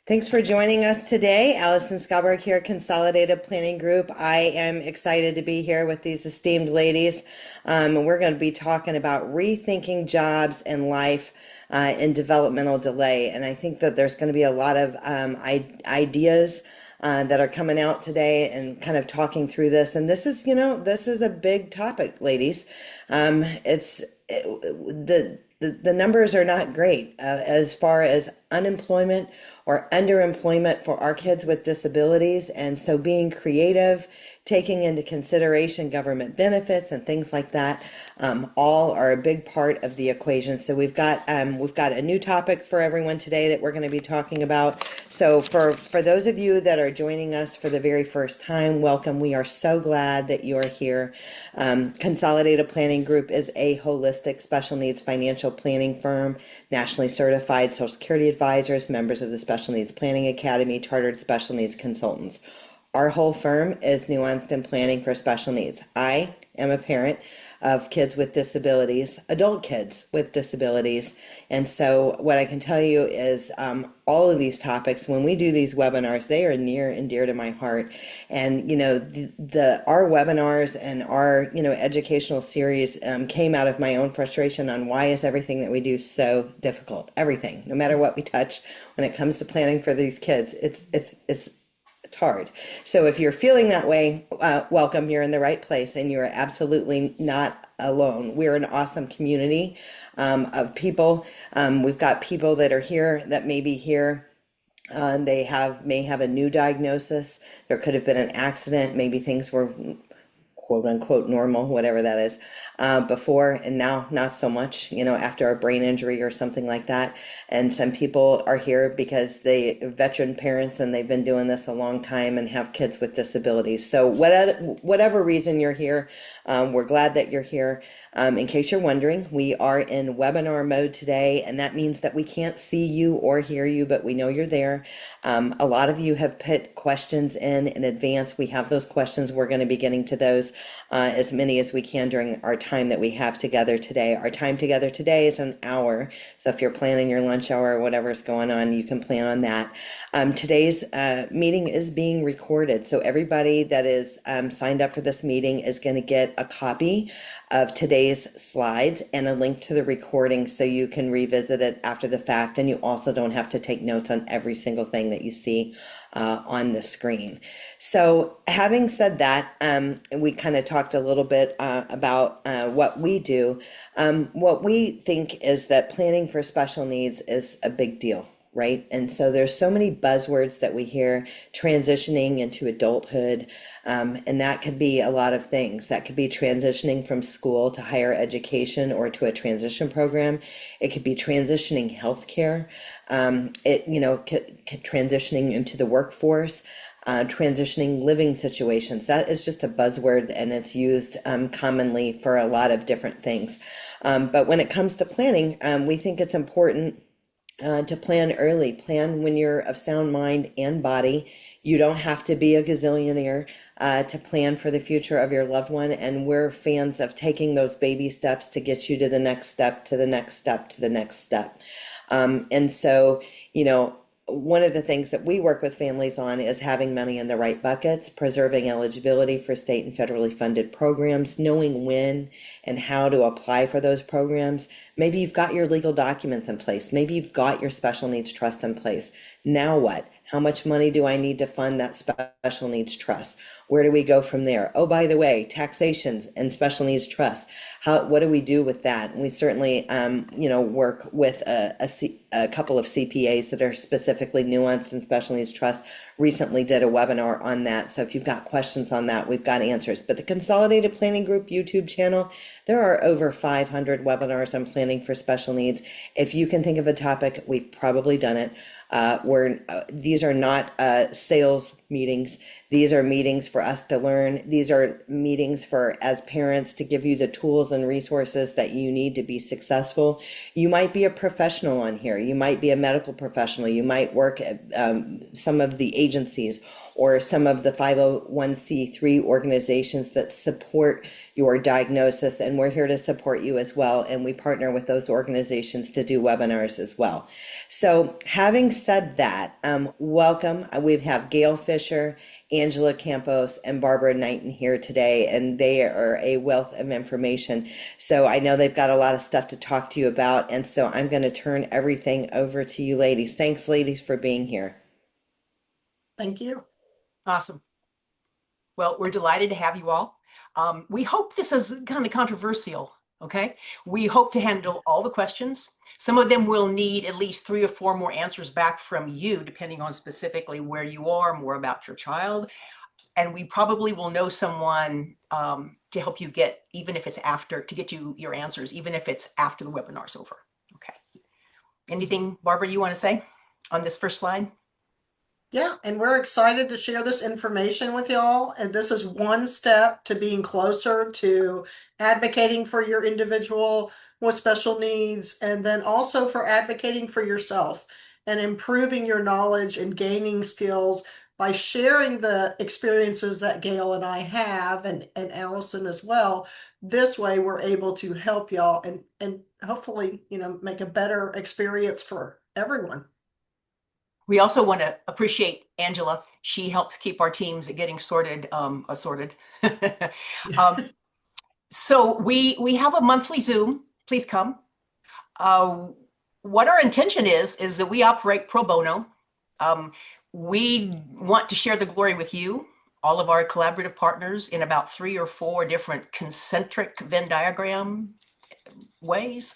Thanks for joining us today. Allison Skalberg here, Consolidated Planning Group. I am excited to be here with these esteemed ladies. And we're going to be talking about rethinking jobs and life in developmental delay. And I think that there's going to be a lot of ideas that are coming out today and kind of talking through this. And this is a big topic, ladies. The numbers are not great as far as unemployment or underemployment for our kids with disabilities. And so being creative, taking into consideration government benefits and things like that, all are a big part of the equation. So we've got a new topic for everyone today that we're going to be talking about. So for those of you that are joining us for the very first time, welcome. We are so glad that you are here. Consolidated Planning Group is a holistic special needs financial planning firm, nationally certified Social Security advisors, members of the Special Needs Planning Academy, chartered special needs consultants. Our whole firm is nuanced in planning for special needs. I am a parent of kids with disabilities, adult kids with disabilities. And so what I can tell you is all of these topics, when we do these webinars, they are near and dear to my heart. And, our webinars and our, educational series came out of my own frustration on why is everything that we do so difficult? Everything, no matter what we touch, when it comes to planning for these kids, it's hard. So if you're feeling that way, welcome. You're in the right place, and you're absolutely not alone. We're an awesome community of people. We've got people that are here that may be here. They may have a new diagnosis. There could have been an accident. Maybe things were quote unquote normal, whatever that is, before, and now not so much, after a brain injury or something like that. And some people are here because they veteran parents and they've been doing this a long time and have kids with disabilities. So whatever reason you're here, we're glad that you're here. In case you're wondering, we are in webinar mode today, and that means that we can't see you or hear you, but we know you're there. A lot of you have put questions in advance. We have those questions. We're going to be getting to those as many as we can during our time that we have together today. Our time together today is an hour. So if you're planning your lunch hour or whatever's going on, you can plan on that. Today's meeting is being recorded. So everybody that is signed up for this meeting is going to get a copy of today's slides and a link to the recording so you can revisit it after the fact, and you also don't have to take notes on every single thing that you see on the screen. So having said that, we kind of talked a little bit about what we do. What we think is that planning for special needs is a big deal, right? And so there's so many buzzwords that we hear: transitioning into adulthood, and that could be a lot of things. That could be transitioning from school to higher education or to a transition program. It could be transitioning healthcare. Transitioning into the workforce. Transitioning living situations. That is just a buzzword, and it's used commonly for a lot of different things. But when it comes to planning, we think it's important to plan early. Plan when you're of sound mind and body. You don't have to be a gazillionaire to plan for the future of your loved one. And we're fans of taking those baby steps to get you to the next step, to the next step, to the next step. And so, one of the things that we work with families on is having money in the right buckets, preserving eligibility for state and federally funded programs, knowing when and how to apply for those programs. Maybe you've got your legal documents in place. Maybe you've got your special needs trust in place. Now what? How much money do I need to fund that special needs trust? Where do we go from there? Oh, by the way, taxations and special needs trust. What do we do with that? And we certainly, work with a couple of CPAs that are specifically nuanced in special needs trust. Recently did a webinar on that. So if you've got questions on that, we've got answers. But the Consolidated Planning Group YouTube channel, there are over 500 webinars on planning for special needs. If you can think of a topic, we've probably done it. These are not sales meetings. These are meetings for us to learn. These are meetings for, as parents, to give you the tools and resources that you need to be successful. You might be a professional on here. You might be a medical professional. You might work at some of the agencies, or some of the 501c3 organizations that support your diagnosis. And we're here to support you as well. And we partner with those organizations to do webinars as well. So having said that, welcome. We have Gayle Fisher, Angela Campos, and Barbara Knighton here today, and they are a wealth of information. So I know they've got a lot of stuff to talk to you about, and so I'm going to turn everything over to you ladies. Thanks, ladies, for being here. Thank you. Awesome. Well, we're delighted to have you all. We hope this is kind of controversial, okay? We hope to handle all the questions. Some of them will need at least 3 or 4 more answers back from you, depending on specifically where you are, more about your child. And we probably will know someone to help you get, even if it's after, to get you your answers, even if it's after the webinar's over. Okay. Anything, Barbara, you want to say on this first slide? Yeah, and we're excited to share this information with y'all. And this is one step to being closer to advocating for your individual with special needs, and then also for advocating for yourself and improving your knowledge and gaining skills by sharing the experiences that Gayle and I have, and Allison as well. This way we're able to help y'all and hopefully, make a better experience for everyone. We also want to appreciate Angela. She helps keep our teams getting sorted. So we have a monthly Zoom. Please come. What our intention is that we operate pro bono. We want to share the glory with you, all of our collaborative partners, in about 3 or 4 different concentric Venn diagram ways.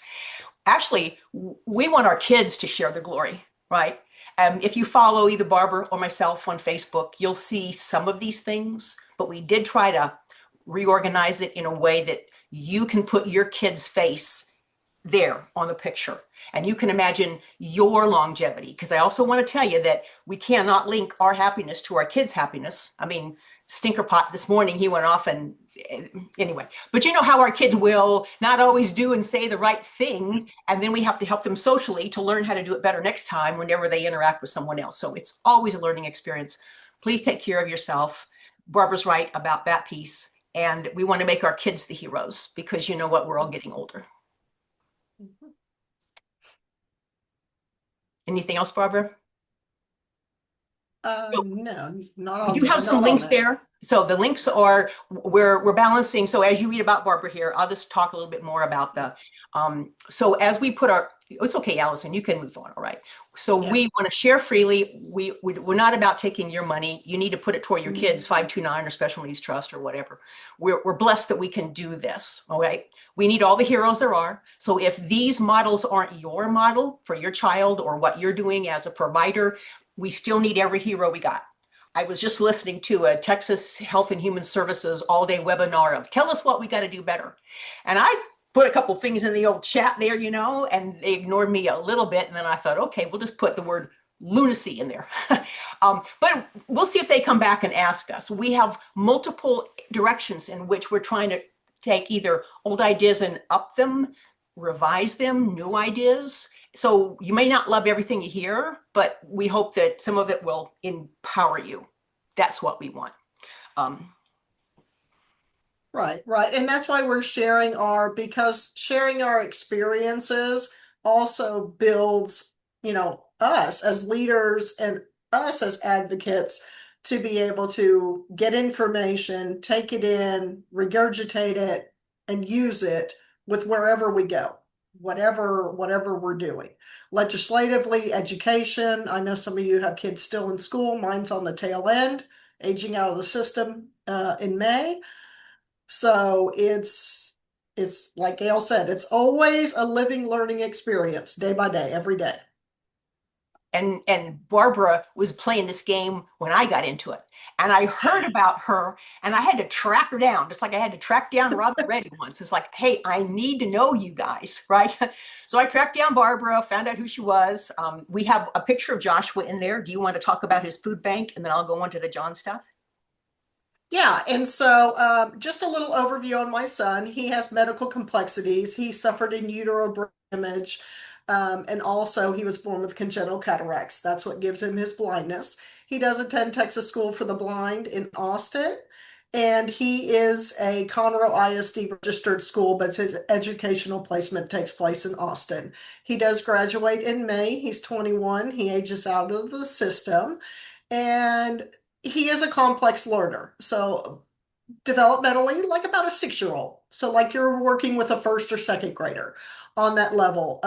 Actually, we want our kids to share the glory, right? If you follow either Barbara or myself on Facebook, you'll see some of these things, but we did try to reorganize it in a way that you can put your kid's face there on the picture, and you can imagine your longevity. Because I also want to tell you that we cannot link our happiness to our kids' happiness. I mean, Stinkerpot this morning, he went off and anyway, but you know how our kids will not always do and say the right thing, and then we have to help them socially to learn how to do it better next time whenever they interact with someone else. So it's always a learning experience. Please take care of yourself. Barbara's right about that piece, and we want to make our kids the heroes, because you know what, we're all getting older. Anything else, Barbara? No, not on. We do have some links there. So the links are, we're balancing. So as you read about Barbara here, I'll just talk a little bit more about the, so as we put our, it's okay, Allison, you can move on, all right. So yeah. We want to share freely. We're not about taking your money. You need to put it toward your kids, 529 or Special Needs Trust or whatever. We're blessed that we can do this, all right? We need all the heroes there are. So if these models aren't your model for your child or what you're doing as a provider, we still need every hero we got. I was just listening to a Texas Health and Human Services all-day webinar of tell us what we got to do better. And I put a couple things in the old chat there, and they ignored me a little bit. And then I thought, okay, we'll just put the word lunacy in there. But we'll see if they come back and ask us. We have multiple directions in which we're trying to take either old ideas and up them, revise them, new ideas. So you may not love everything you hear, but we hope that some of it will empower you. That's what we want. Right. And that's why we're because sharing our experiences also builds, us as leaders and us as advocates to be able to get information, take it in, regurgitate it, and use it with wherever we go. Whatever we're doing. Legislatively, education. I know some of you have kids still in school. Mine's on the tail end, aging out of the system in May. So it's like Gayle said, it's always a living learning experience, day by day, every day. And Barbara was playing this game when I got into it. And I heard about her and I had to track her down, just like I had to track down Robert Reddy once. It's like, hey, I need to know you guys, right? So I tracked down Barbara, found out who she was. We have a picture of Joshua in there. Do you want to talk about his food bank? And then I'll go on to the John stuff. Yeah, and so just a little overview on my son. He has medical complexities. He suffered in utero brain damage. And also he was born with congenital cataracts. That's what gives him his blindness. He does attend Texas School for the Blind in Austin. And he is a Conroe ISD registered school, but his educational placement takes place in Austin. He does graduate in May. He's 21. He ages out of the system. And he is a complex learner. So developmentally, like about a 6-year-old. So like you're working with a first or second grader on that level.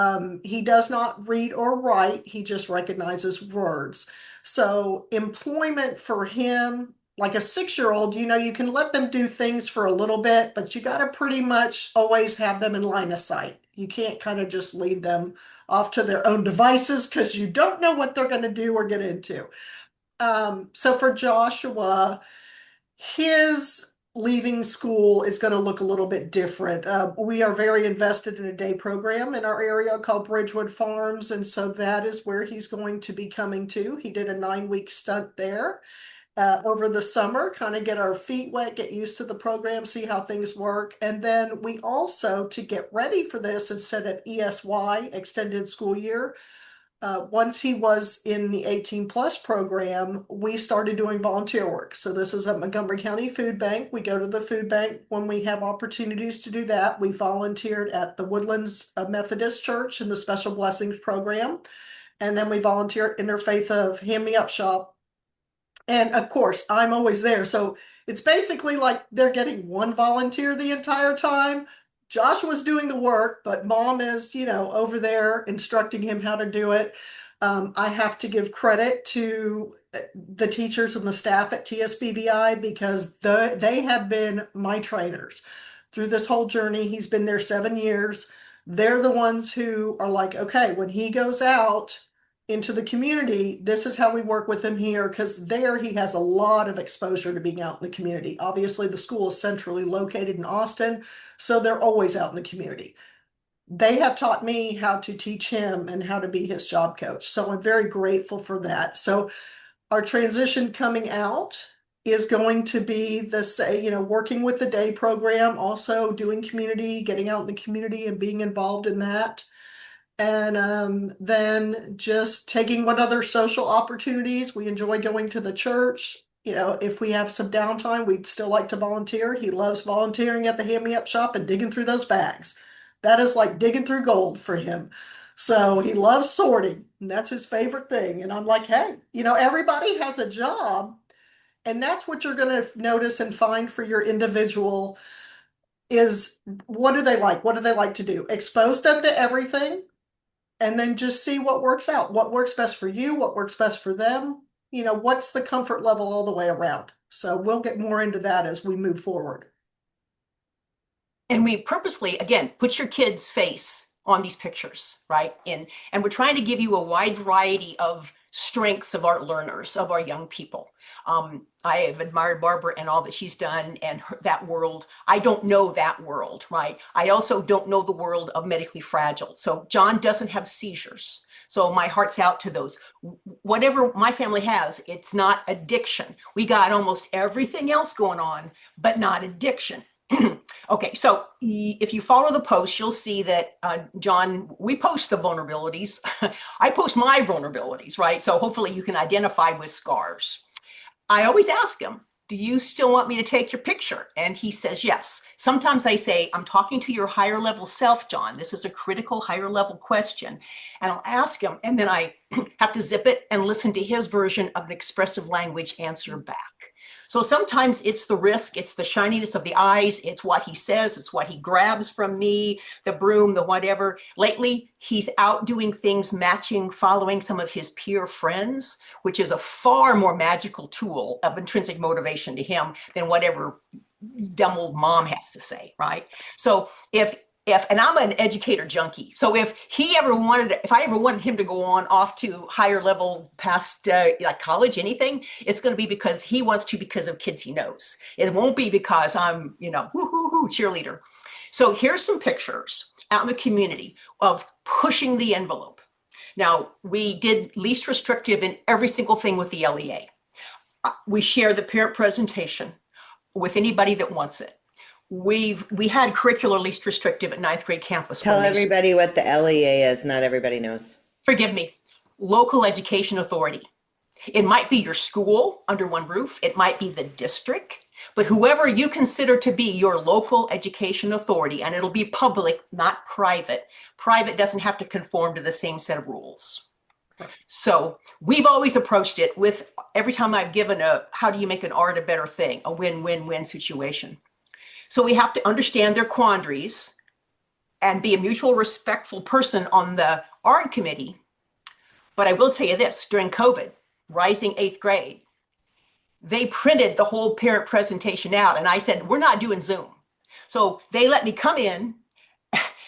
He does not read or write. He just recognizes words. So employment for him, like a 6-year-old, you can let them do things for a little bit, but you got to pretty much always have them in line of sight. You can't kind of just leave them off to their own devices because you don't know what they're going to do or get into. So for Joshua, his leaving school is going to look a little bit different. We are very invested in a day program in our area called Bridgewood Farms, and so that is where he's going to be coming to. He did a 9-week stunt there over the summer, kind of get our feet wet, get used to the program, see how things work. And then we also, to get ready for this, instead of ESY, extended school year, once he was in the 18 plus program, we started doing volunteer work. So this is at Montgomery County Food Bank. We go to the food bank when we have opportunities to do that. We volunteered at the Woodlands Methodist Church in the Special Blessings program. And then we volunteer at Interfaith of Hand Me Up Shop. And of course, I'm always there. So it's basically like they're getting one volunteer the entire time. Joshua's doing the work, but mom is, over there instructing him how to do it. I have to give credit to the teachers and the staff at TSBBI because they have been my trainers through this whole journey. He's been there 7 years. They're the ones who are like, okay, when he goes out into the community, this is how we work with him here, because there he has a lot of exposure to being out in the community. Obviously, the school is centrally located in Austin, so they're always out in the community. They have taught me how to teach him and how to be his job coach. So I'm very grateful for that. So our transition coming out is going to be working with the day program, also doing community, getting out in the community and being involved in that. And then just taking what other social opportunities. We enjoy going to the church. If we have some downtime, we'd still like to volunteer. He loves volunteering at the Hand Me Up shop and digging through those bags. That is like digging through gold for him. So he loves sorting, and that's his favorite thing. And I'm like, hey, everybody has a job, and that's what you're going to notice and find for your individual is what do they like? What do they like to do? Expose them to everything and then just see what works out. What works best for you? What works best for them? What's the comfort level all the way around? So we'll get more into that as we move forward. And we purposely, again, put your kid's face on these pictures, right? And we're trying to give you a wide variety of strengths of our learners, of our young people. I have admired Barbara and all that she's done and that world. I don't know that world, right? I also don't know the world of medically fragile. So John doesn't have seizures. So my heart's out to those. Whatever my family has, it's not addiction. We got almost everything else going on, but not addiction. Okay, so if you follow the post, you'll see that, John, we post the vulnerabilities. I post my vulnerabilities, right? So hopefully you can identify with scars. I always ask him, do you still want me to take your picture? And he says, yes. Sometimes I say, I'm talking to your higher level self, John. This is a critical higher level question. And I'll ask him, and then I have to zip it and listen to his version of an expressive language answer back. So sometimes it's the risk, it's the shininess of the eyes, it's what he says, it's what he grabs from me, the broom, the whatever. Lately, he's out doing things matching, following some of his peer friends, which is a far more magical tool of intrinsic motivation to him than whatever dumb old mom has to say, right? So if and I'm an educator junkie. So if I ever wanted him to go on off to higher level past like college, anything, it's going to be because he wants to, because of kids he knows. It won't be because I'm, woo-hoo-hoo, cheerleader. So here's some pictures out in the community of pushing the envelope. Now, we did least restrictive in every single thing with the LEA. We share the parent presentation with anybody that wants it. We had curricular least restrictive at 9th grade campus. Tell everybody what the LEA is. Not everybody knows. Forgive me. Local Education Authority. It might be your school under one roof. It might be the district, but whoever you consider to be your local education authority, and it'll be public, not private. Private doesn't have to conform to the same set of rules. So we've always approached it with, every time I've given a, how do you make an art a better thing, a win-win-win situation. So we have to understand their quandaries and be a mutual respectful person on the art committee. But I will tell you this, during COVID, rising 8th grade, they printed the whole parent presentation out. And I said, we're not doing Zoom. So they let me come in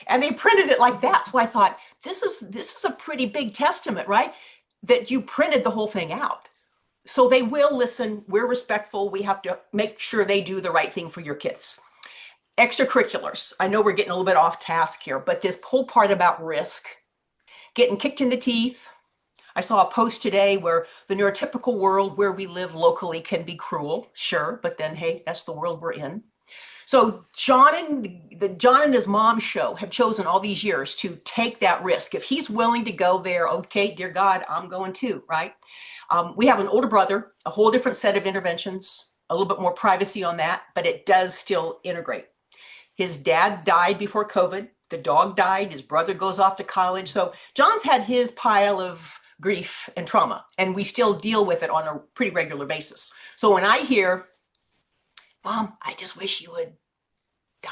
and they printed it like that. So I thought, this is a pretty big testament, right? That you printed the whole thing out. So they will listen. We're respectful. We have to make sure they do the right thing for your kids. Extracurriculars. I know we're getting a little bit off task here, but this whole part about risk, getting kicked in the teeth. I saw a post today where the neurotypical world where we live locally can be cruel, sure, but then, hey, that's the world we're in. So John and his mom show have chosen all these years to take that risk. If he's willing to go there, okay, dear God, I'm going too, right? We have an older brother, a whole different set of interventions, a little bit more privacy on that, but it does still integrate. His dad died before COVID. The dog died. His brother goes off to college. So John's had his pile of grief and trauma, and we still deal with it on a pretty regular basis. So when I hear, Mom, I just wish you would die,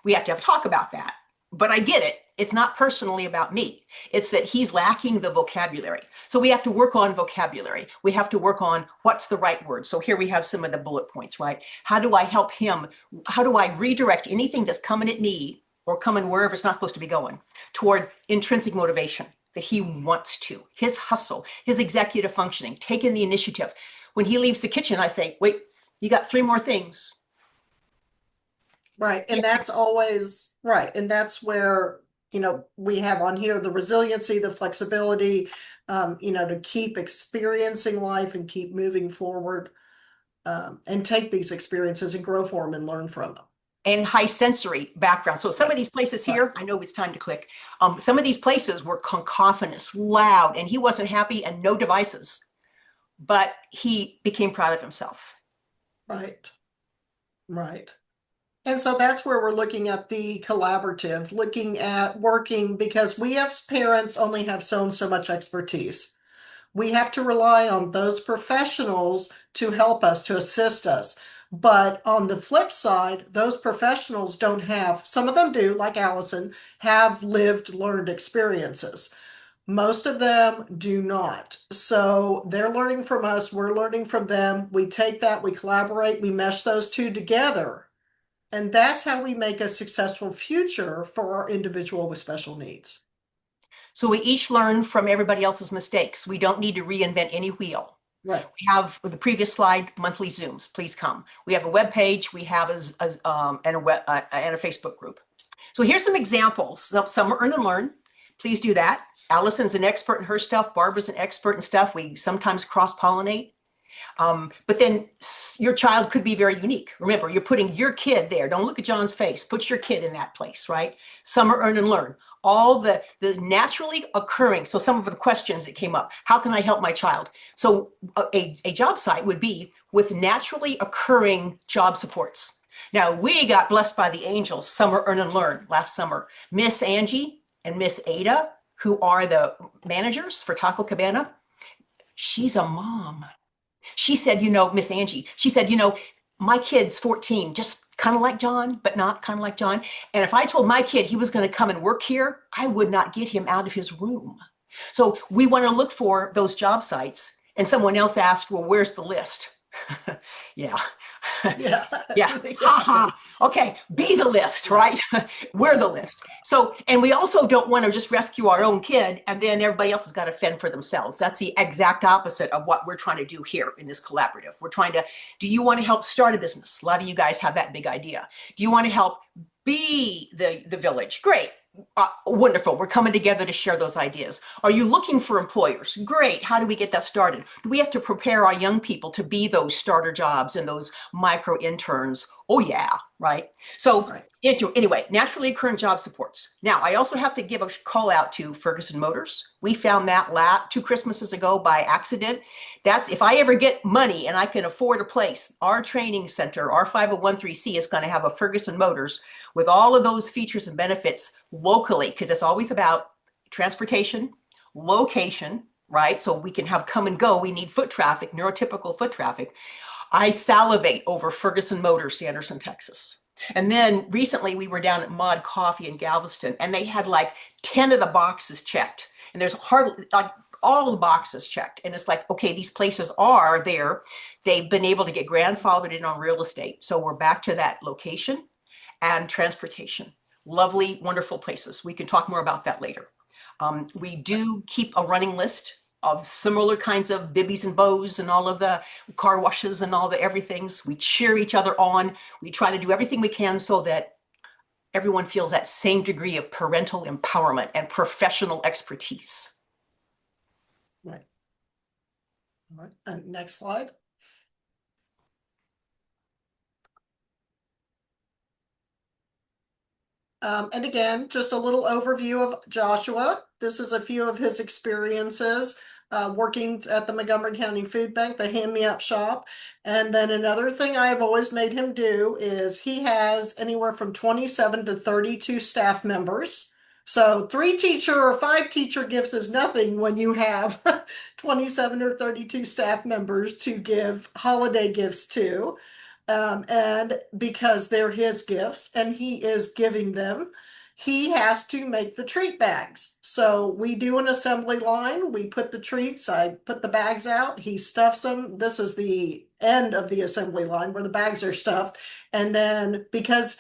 we have to have a talk about that. But I get it. It's not personally about me. It's that he's lacking the vocabulary. So we have to work on vocabulary. We have to work on what's the right word. So here we have some of the bullet points, right? How do I help him? How do I redirect anything that's coming at me or coming wherever it's not supposed to be going toward intrinsic motivation that he wants to, his hustle, his executive functioning, taking the initiative. When he leaves the kitchen, I say, wait, you got 3 more things. Right. And that's always right. And that's where, we have on here the resiliency, the flexibility, to keep experiencing life and keep moving forward, and take these experiences and grow from them and learn from them. And high sensory background. So some of these places here, I know it's time to click. Some of these places were cacophonous, loud, and he wasn't happy, and no devices, but he became proud of himself. Right. Right. And so that's where we're looking at the collaborative, looking at working, because we as parents only have so much expertise. We have to rely on those professionals to help us, to assist us. But on the flip side, those professionals don't have, some of them do, like Allison, have lived, learned experiences. Most of them do not. So they're learning from us, we're learning from them. We take that, we collaborate, we mesh those two together. And that's how we make a successful future for our individual with special needs. So we each learn from everybody else's mistakes. We don't need to reinvent any wheel. Right. We have, with the previous slide, monthly Zooms. Please come. We have a web page. We have and a Facebook group. So here's some examples. Some are earn and learn. Please do that. Allison's an expert in her stuff. Barbara's an expert in stuff. We sometimes cross-pollinate. But then your child could be very unique. Remember, you're putting your kid there. Don't look at John's face. Put your kid in that place, right? Some are earn and learn. All the naturally occurring. So some of the questions that came up, how can I help my child? So a job site would be with naturally occurring job supports. Now, we got blessed by the angels. Summer earn and learn last summer. Miss Angie and Miss Ada, who are the managers for Taco Cabana, she's a mom. She said, Miss Angie, she said, my kid's 14, just kind of like John, but not kind of like John. And if I told my kid he was going to come and work here, I would not get him out of his room. So we want to look for those job sites. And someone else asked, well, where's the list? Yeah. Yeah. Yeah. Okay. Be the list, right? We're the list. So, and we also don't want to just rescue our own kid and then everybody else has got to fend for themselves. That's the exact opposite of what we're trying to do here in this collaborative. We're trying to, do you want to help start a business? A lot of you guys have that big idea. Do you want to help be the village? Great. Wonderful. We're coming together to share those ideas. Are you looking for employers? Great. How do we get that started? Do we have to prepare our young people to be those starter jobs and those micro interns? Oh, yeah. right? So Right. anyway, naturally occurring job supports. Now, I also have to give a call out to Ferguson Motors. We found that 2 Christmases ago by accident. That's if I ever get money and I can afford a place, our training center, our 501(c) is going to have a Ferguson Motors with all of those features and benefits locally, because it's always about transportation, location, right? So we can have come and go. We need foot traffic, neurotypical foot traffic. I salivate over Ferguson Motors, Sanderson, Texas. And then recently we were down at Mod Coffee in Galveston, and they had like 10 of the boxes checked. And there's hardly like all the boxes checked. And it's like, okay, these places are there. They've been able to get grandfathered in on real estate. So we're back to that location and transportation. Lovely, wonderful places. We can talk more about that later. We do keep a running list of similar kinds of bibbies and bows and all of the car washes and all the everythings. We cheer each other on. We try to do everything we can so that everyone feels that same degree of parental empowerment and professional expertise. Right. All right. And next slide. And again, just a little overview of Joshua. This is a few of his experiences working at the Montgomery County Food Bank, the Hand Me Up shop. And then another thing I have always made him do is he has anywhere from 27 to 32 staff members. So 3 teacher or 5 teacher gifts is nothing when you have 27 or 32 staff members to give holiday gifts to. And because they're his gifts and he is giving them, he has to make the treat bags. So we do an assembly line. We put the treats, I put the bags out, he stuffs them. This is the end of the assembly line where the bags are stuffed. And then because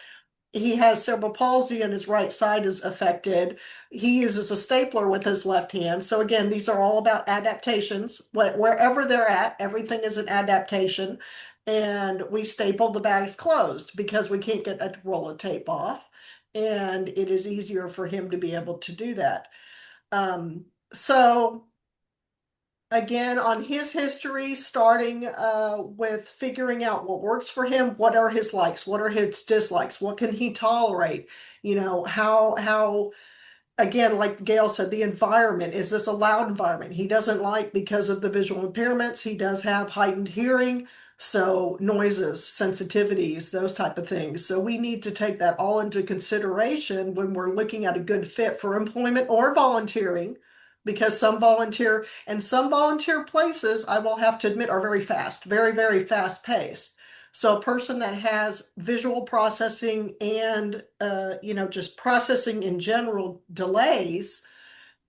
he has cerebral palsy and his right side is affected, he uses a stapler with his left hand. So again, these are all about adaptations. Wherever they're at, everything is an adaptation. And we staple the bags closed because we can't get a roll of tape off. And it is easier for him to be able to do that. So again, on his history, starting with figuring out what works for him, what are his likes, what are his dislikes, what can he tolerate, you know, how again, like Gayle said, the environment, is this a loud environment? He doesn't like, because of the visual impairments, he does have heightened hearing, so noises, sensitivities, those type of things. So we need to take that all into consideration when we're looking at a good fit for employment or volunteering, because some volunteer places, I will have to admit, are very fast, very, very fast paced. So a person that has visual processing and, just processing in general delays,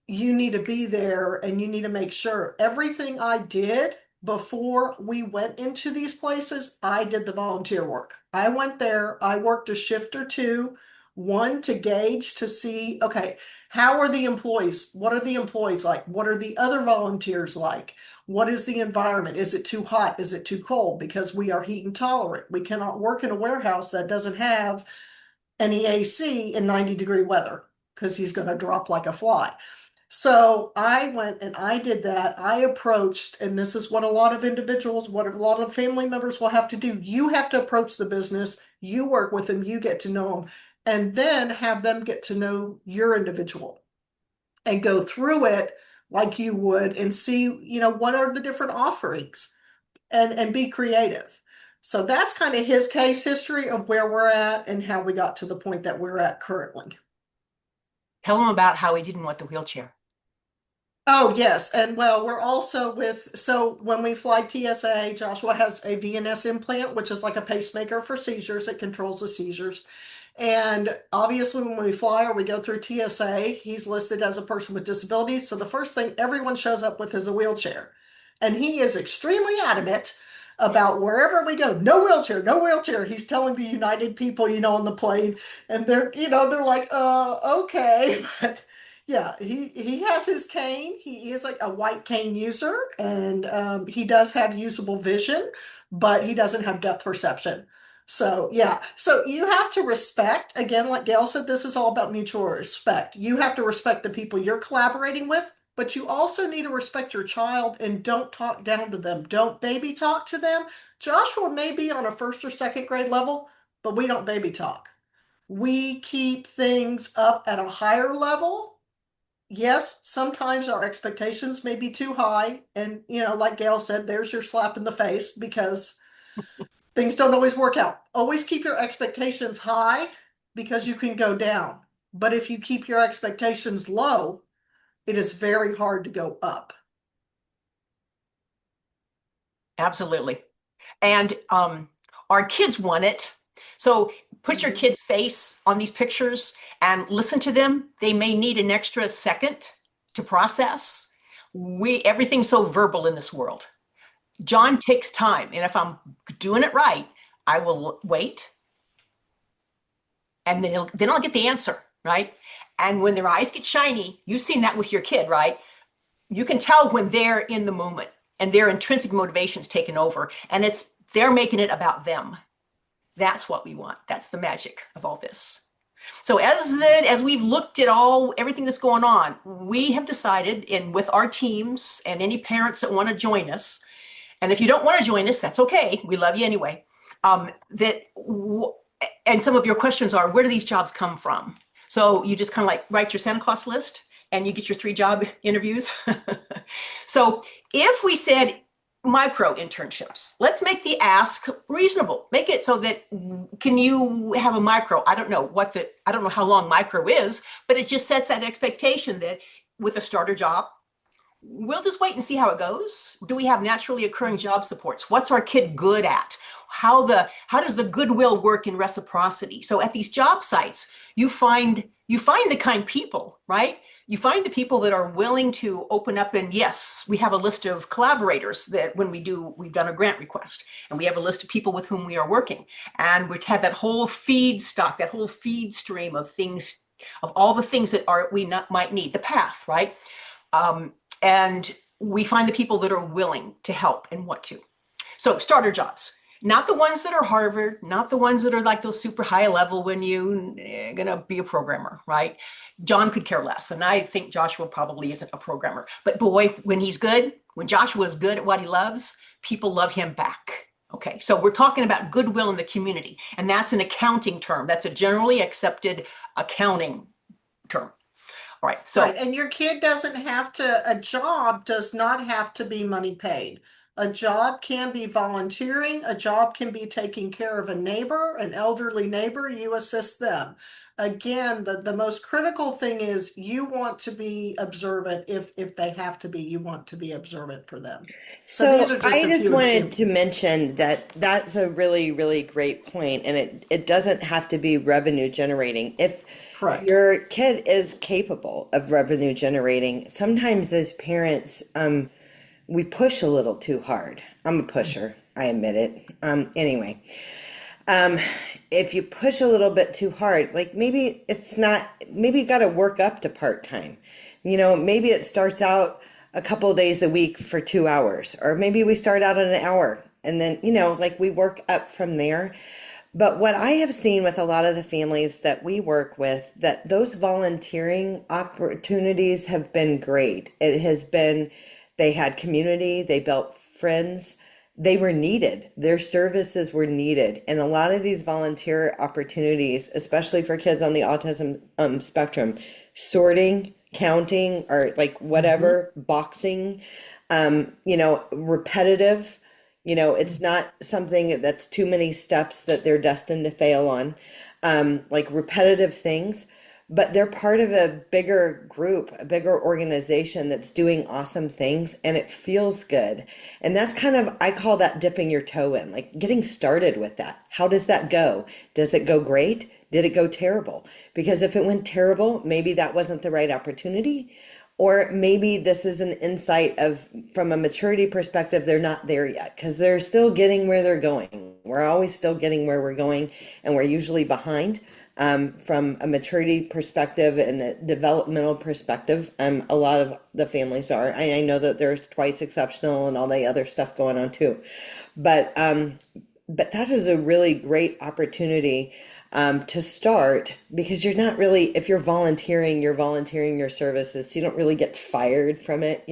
you need to be there and you need to make sure everything I did before we went into these places, I did the volunteer work. I went there, I worked a shift or two, one to gauge to see, okay, how are the employees? What are the employees like? What are the other volunteers like? What is the environment? Is it too hot? Is it too cold? Because we are heat intolerant. We cannot work in a warehouse that doesn't have any AC in 90-degree weather because he's going to drop like a fly. So I went and I did that. I approached, and this is what a lot of individuals, what a lot of family members will have to do. You have to approach the business, you work with them, you get to know them, and then have them get to know your individual and go through it like you would and see, what are the different offerings and be creative. So that's kind of his case history of where we're at and how we got to the point that we're at currently. Tell him about how he didn't want the wheelchair. Oh, yes. And well, we're also so when we fly TSA, Joshua has a VNS implant, which is like a pacemaker for seizures. It controls the seizures. And obviously, when we fly or we go through TSA, he's listed as a person with disabilities. So the first thing everyone shows up with is a wheelchair. And he is extremely adamant about wherever we go, no wheelchair, no wheelchair. He's telling the United people, on the plane, and they're like, okay. But yeah, he has his cane. He is like a white cane user, and he does have usable vision, but he doesn't have depth perception. So yeah, so you have to respect, again, like Gayle said, this is all about mutual respect. You have to respect the people you're collaborating with, but you also need to respect your child and don't talk down to them. Don't baby talk to them. Joshua may be on a first or second grade level, but we don't baby talk. We keep things up at a higher level. Yes, sometimes our expectations may be too high. And, like Gail said, there's your slap in the face because things don't always work out. Always keep your expectations high because you can go down. But if you keep your expectations low, it is very hard to go up. Absolutely. And our kids want it. So put your kid's face on these pictures and listen to them. They may need an extra second to process. Everything's so verbal in this world. John takes time, and if I'm doing it right, I will wait, and then I'll get the answer, right? And when their eyes get shiny, you've seen that with your kid, right? You can tell when they're in the moment and their intrinsic motivation's taken over, and they're making it about them. That's what we want. That's the magic of all this. So as we've looked at everything that's going on, we have decided, and with our teams and any parents that want to join us, and if you don't want to join us, that's okay. We love you anyway. And some of your questions are, where do these jobs come from? So you just kind of like write your Santa Claus list and you get your 3 job interviews. So if we said micro internships, let's make the ask reasonable. Make it so that, can you have a micro? I don't know how long micro is, but it just sets that expectation that with a starter job, we'll just wait and see how it goes. Do we have naturally occurring job supports? What's our kid good at? How does the goodwill work in reciprocity? So at these job sites, you find the kind people, right? You find the people that are willing to open up, and yes, we have a list of collaborators that we've done a grant request, and we have a list of people with whom we are working, and we have that whole feed stream of things, of all the things that might need, the path, right? And we find the people that are willing to help and want to. So starter jobs, not the ones that are Harvard, not the ones that are like those super high level when you're gonna be a programmer, right? John could care less. And I think Joshua probably isn't a programmer. But boy, when Joshua is good at what he loves, people love him back. Okay, so we're talking about goodwill in the community. And that's an accounting term. That's a generally accepted accounting term. All right. So, right. And your kid a job does not have to be money paid. A job can be volunteering. A job can be taking care of a neighbor, an elderly neighbor. You assist them. Again, the most critical thing is you want to be observant. If they have to be, you want to be observant for them. So these are just I a just few wanted to examples. mention that that's a really, really great point, and it doesn't have to be revenue generating. If Correct. your kid is capable of revenue generating, sometimes as parents, we push a little too hard. I'm a pusher, I admit it. Anyway, if you push a little bit too hard, like maybe you got to work up to part-time. Maybe it starts out a couple of days a week for 2 hours, or maybe we start out at an hour and then, like we work up from there. But what I have seen with a lot of the families that we work with, that those volunteering opportunities have been great. They had community, they built friends, they were needed, their services were needed. And a lot of these volunteer opportunities, especially for kids on the autism spectrum, sorting, counting, or like whatever, boxing, repetitive. It's not something that's too many steps that they're destined to fail on, like repetitive things, but they're part of a bigger group, a bigger organization that's doing awesome things, and it feels good. And that's I call that dipping your toe in, like getting started with that. How does that go? Does it go great? Did it go terrible? Because if it went terrible, maybe that wasn't the right opportunity. Or maybe this is an insight from a maturity perspective, they're not there yet because they're still getting where they're going. We're always still getting where we're going, and we're usually behind from a maturity perspective and a developmental perspective. A lot of the families are. I know that there's twice exceptional and all the other stuff going on too. But that is a really great opportunity. to start, because you're not really, if you're volunteering your services, so you don't really get fired from it,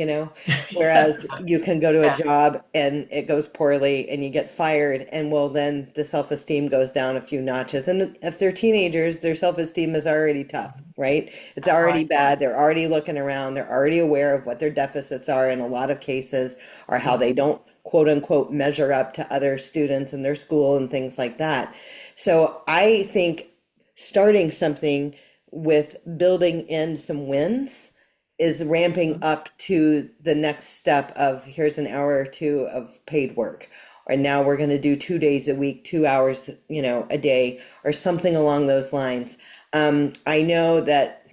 whereas you can go to a Yeah. job and it goes poorly and you get fired, and well, then the self-esteem goes down a few notches. And if they're teenagers, their self-esteem is already tough, right? It's already Right. bad. They're already looking around. They're already aware of what their deficits are in a lot of cases, or how they don't quote unquote measure up to other students in their school and things like that. So I think starting something with building in some wins is ramping up to the next step of, here's an hour or two of paid work. Or now we're going to do 2 days a week, 2 hours, a day, or something along those lines. I know that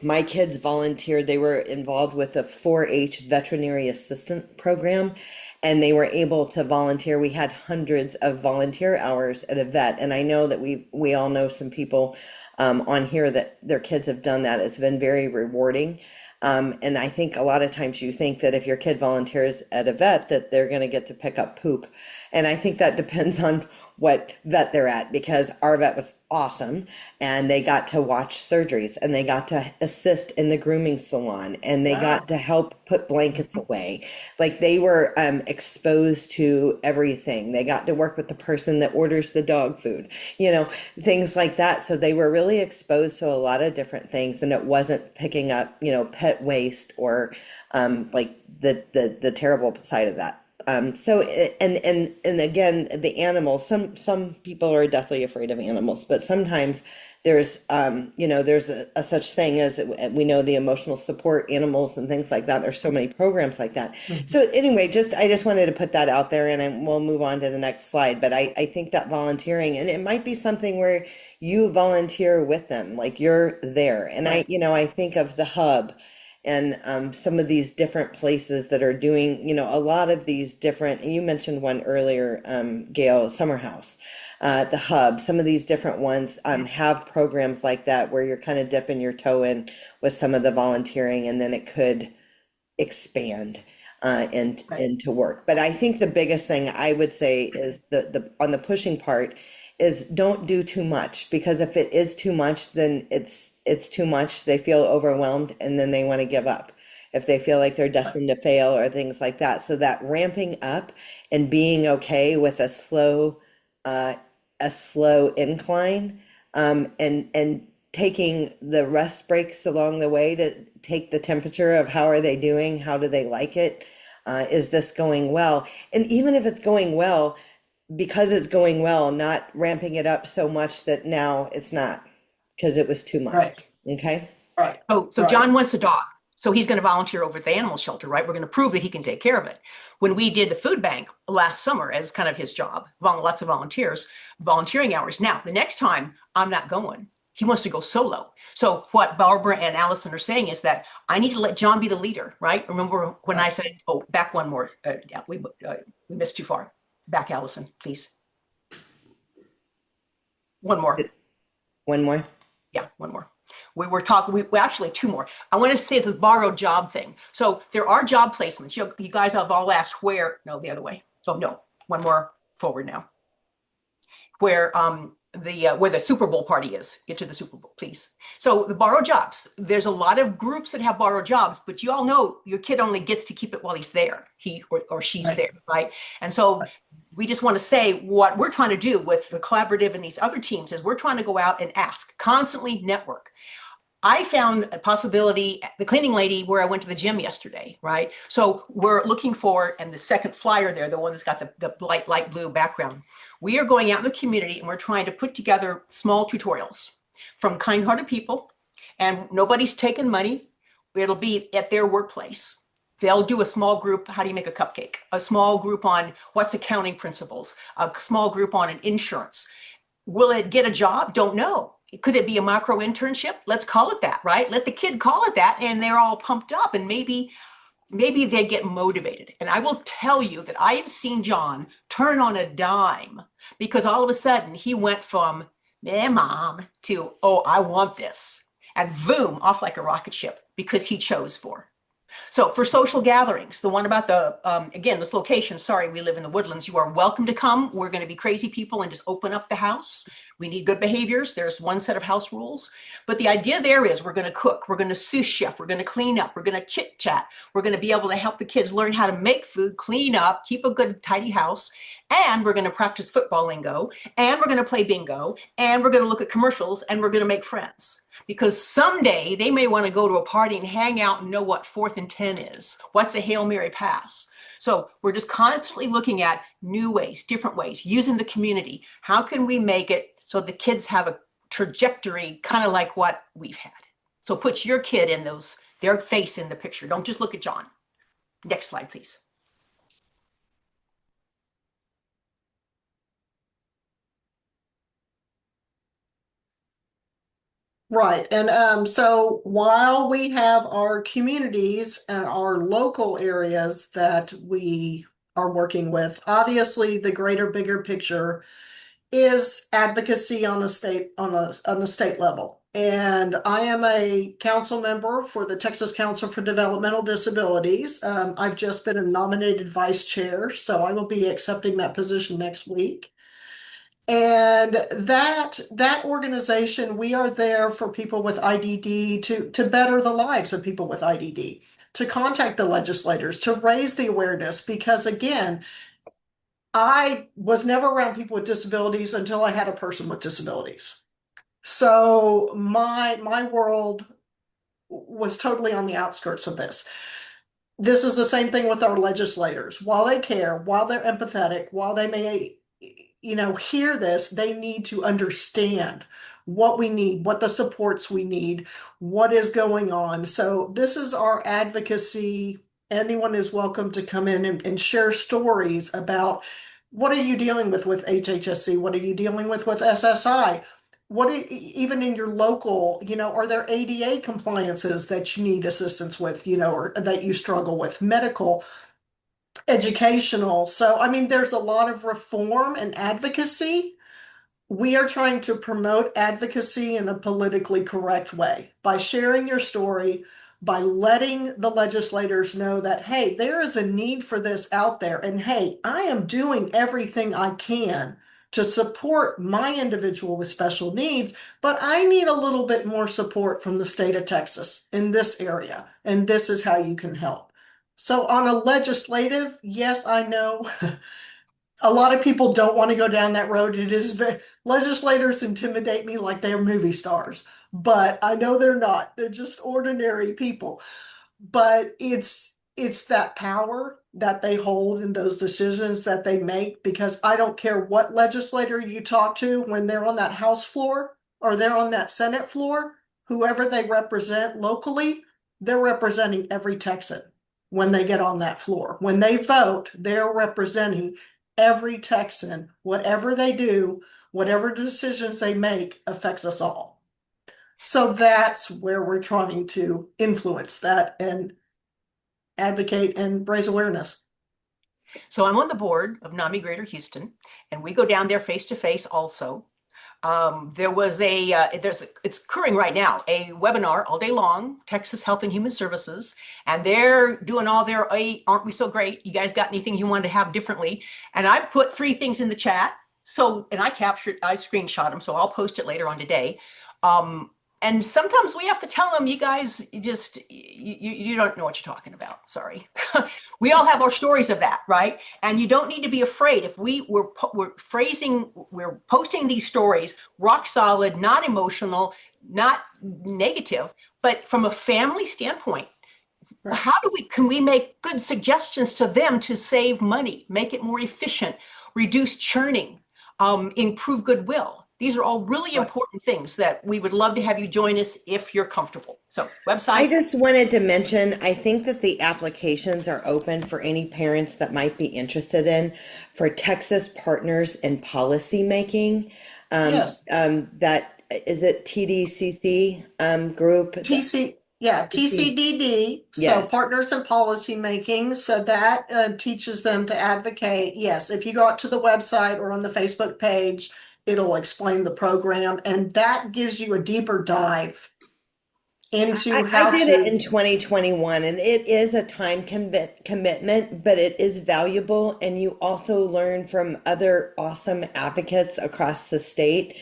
my kids volunteered. They were involved with the 4-H veterinary assistant program, and they were able to volunteer. We had hundreds of volunteer hours at a vet, and I know that we all know some people on here that their kids have done that. It's been very rewarding. And I think a lot of times you think that if your kid volunteers at a vet that they're going to get to pick up poop. And I think that depends on what vet they're at, because our vet was awesome, and they got to watch surgeries, and they got to assist in the grooming salon, and they Wow. got to help put blankets away. Like, they were exposed to everything. They got to work with the person that orders the dog food, things like that. So they were really exposed to a lot of different things, and it wasn't picking up, pet waste, or like the terrible side of that. So and again, the animals, some people are deathly afraid of animals, but sometimes there's a such thing as, we know, the emotional support animals and things like that. There's so many programs like that. So anyway, I just wanted to put that out there, and we'll move on to the next slide. But I think that volunteering, and it might be something where you volunteer with them, like you're there. And I think of the hub, and some of these different places that are doing, a lot of these different, and you mentioned one earlier, Gayle, Summer House, the hub, some of these different ones have programs like that where you're kind of dipping your toe in with some of the volunteering, and then it could expand Right. into work. But I think the biggest thing I would say is the on the pushing part is, don't do too much, because if it is too much, then it's too much. They feel overwhelmed, and then they want to give up if they feel like they're destined to fail or things like that. So that ramping up and being okay with uh, a slow incline, and taking the rest breaks along the way to take the temperature of how are they doing, how do they like it, is this going well? And even if it's going well, because it's going well, not ramping it up so much that now it's not, because it was too much. Right. Okay. Right. So Right. John wants a dog. So he's going to volunteer over at the animal shelter, right? We're going to prove that he can take care of it. When we did the food bank last summer as kind of his job, lots of volunteering hours. Now, the next time I'm not going. He wants to go solo. So what Barbara and Allison are saying is that I need to let John be the leader, right? Remember when I said, oh, back one more. Yeah, we missed too far. Back, Allison, please. One more. One more. Yeah, one more. We were talking, we actually two more. I want to say this borrowed job thing. So there are job placements. You guys have all asked where, no, the other way. Oh, no, one more forward now. Where where the Super Bowl party is. Get to the Super Bowl, please. So the borrowed jobs, there's a lot of groups that have borrowed jobs, but you all know your kid only gets to keep it while he's there, he or she's Right. there, right? And so we just want to say what we're trying to do with the collaborative and these other teams is we're trying to go out and ask, constantly network. I found a possibility, the cleaning lady where I went to the gym yesterday, right? So we're looking for, and the second flyer there, the one that's got the light blue background, we are going out in the community and we're trying to put together small tutorials from kind-hearted people, and nobody's taking money. It'll be at their workplace. They'll do a small group, how do you make a cupcake? A small group on what's accounting principles, a small group on an insurance. Will it get a job? Don't know. Could it be a micro internship? Let's call it that, right? Let the kid call it that, and they're all pumped up, and maybe they get motivated. And I will tell you that I have seen John turn on a dime, because all of a sudden he went from, mom, to, oh, I want this. And boom, off like a rocket ship, because he chose for. So for social gatherings, the one about the, again, this location, sorry, we live in the Woodlands. You are welcome to come. We're going to be crazy people and just open up the house. We need good behaviors. There's one set of house rules. But the idea there is we're going to cook, we're going to sous chef, we're going to clean up, we're going to chit chat, we're going to be able to help the kids learn how to make food, clean up, keep a good, tidy house, and we're going to practice football lingo, and we're going to play bingo, and we're going to look at commercials, and we're going to make friends. Because someday they may want to go to a party and hang out and know what 4th and 10 is. What's a Hail Mary pass? So we're just constantly looking at new ways, different ways, using the community. How can we make it so the kids have a trajectory kind of like what we've had? So put your kid in their face in the picture. Don't just look at John. Next slide, please. Right. And so while we have our communities and our local areas that we are working with, obviously the greater, bigger picture is advocacy on a state level. And I am a council member for the Texas Council for Developmental Disabilities. I've just been a nominated vice chair, so I will be accepting that position next week. And that organization, we are there for people with IDD to better the lives of people with IDD, to contact the legislators, to raise the awareness, because again, I was never around people with disabilities until I had a person with disabilities. So my world was totally on the outskirts of this. This is the same thing with our legislators. While they care, while they're empathetic, while they may hear this, they need to understand what we need, what the supports we need, what is going on. So this is our advocacy. Anyone is welcome to come in and share stories about what are you dealing with HHSC? What are you dealing with SSI? Even in your local, are there ADA compliances that you need assistance with, or that you struggle with, medical, educational. So, I mean, there's a lot of reform and advocacy. We are trying to promote advocacy in a politically correct way by sharing your story, by letting the legislators know that, hey, there is a need for this out there. And hey, I am doing everything I can to support my individual with special needs, but I need a little bit more support from the state of Texas in this area. And this is how you can help. So on a legislative, yes, I know a lot of people don't want to go down that road. Legislators intimidate me like they're movie stars, but I know they're not. They're just ordinary people. But it's that power that they hold in those decisions that they make, because I don't care what legislator you talk to when they're on that House floor or they're on that Senate floor, whoever they represent locally, they're representing every Texan when they get on that floor. When they vote, they're representing every Texan. Whatever they do, whatever decisions they make affects us all. So that's where we're trying to influence that and advocate and raise awareness. So I'm on the board of NAMI Greater Houston, and we go down there face to face also. There was it's occurring right now, a webinar all day long, Texas Health and Human Services, and they're doing all their, hey, aren't we so great? You guys got anything you wanted to have differently? And I put 3 things in the chat. So, and I screenshot them, so I'll post it later on today. And sometimes we have to tell them, you guys you don't know what you're talking about. Sorry. We all have our stories of that, right? And you don't need to be afraid. If we're posting these stories rock solid, not emotional, not negative, but from a family standpoint, right. Can we make good suggestions to them to save money, make it more efficient, reduce churning, improve goodwill? These are all really important things that we would love to have you join us if you're comfortable. So website. I just wanted to mention, I think that the applications are open for any parents that might be interested in for Texas Partners in Policy Making. Yes. That is it TDCC group? TCDD. So Partners in Policy Making. So that teaches them to advocate. Yes, if you go out to the website or on the Facebook page, it'll explain the program, and that gives you a deeper dive into I how did it in to. 2021, and it is a time commitment, but it is valuable. And you also learn from other awesome advocates across the state.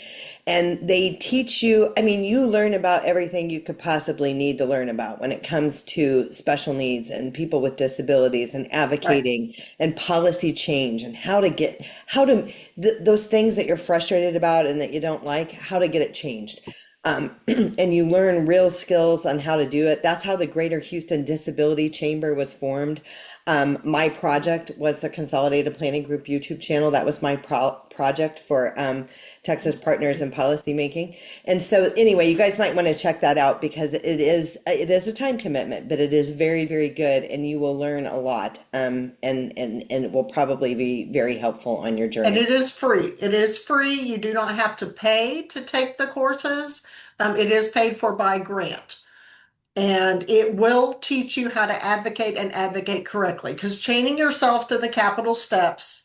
And they teach you, I mean, you learn about everything you could possibly need to learn about when it comes to special needs and people with disabilities and Right. advocating and policy change and how to, those things that you're frustrated about and that you don't like, how to get it changed. And you learn real skills on how to do it. That's how the Greater Houston Disability Chamber was formed. My project was the Consolidated Planning Group YouTube channel. That was my project for Texas Partners in Policymaking. And so, anyway, you guys might want to check that out because it is a time commitment, but it is very, very good, and you will learn a lot. And it will probably be very helpful on your And journey. it is free. It is free. You do not have to pay to take the courses. It is paid for by grant. And it will teach you how to advocate and advocate correctly. Because chaining yourself to the capital steps,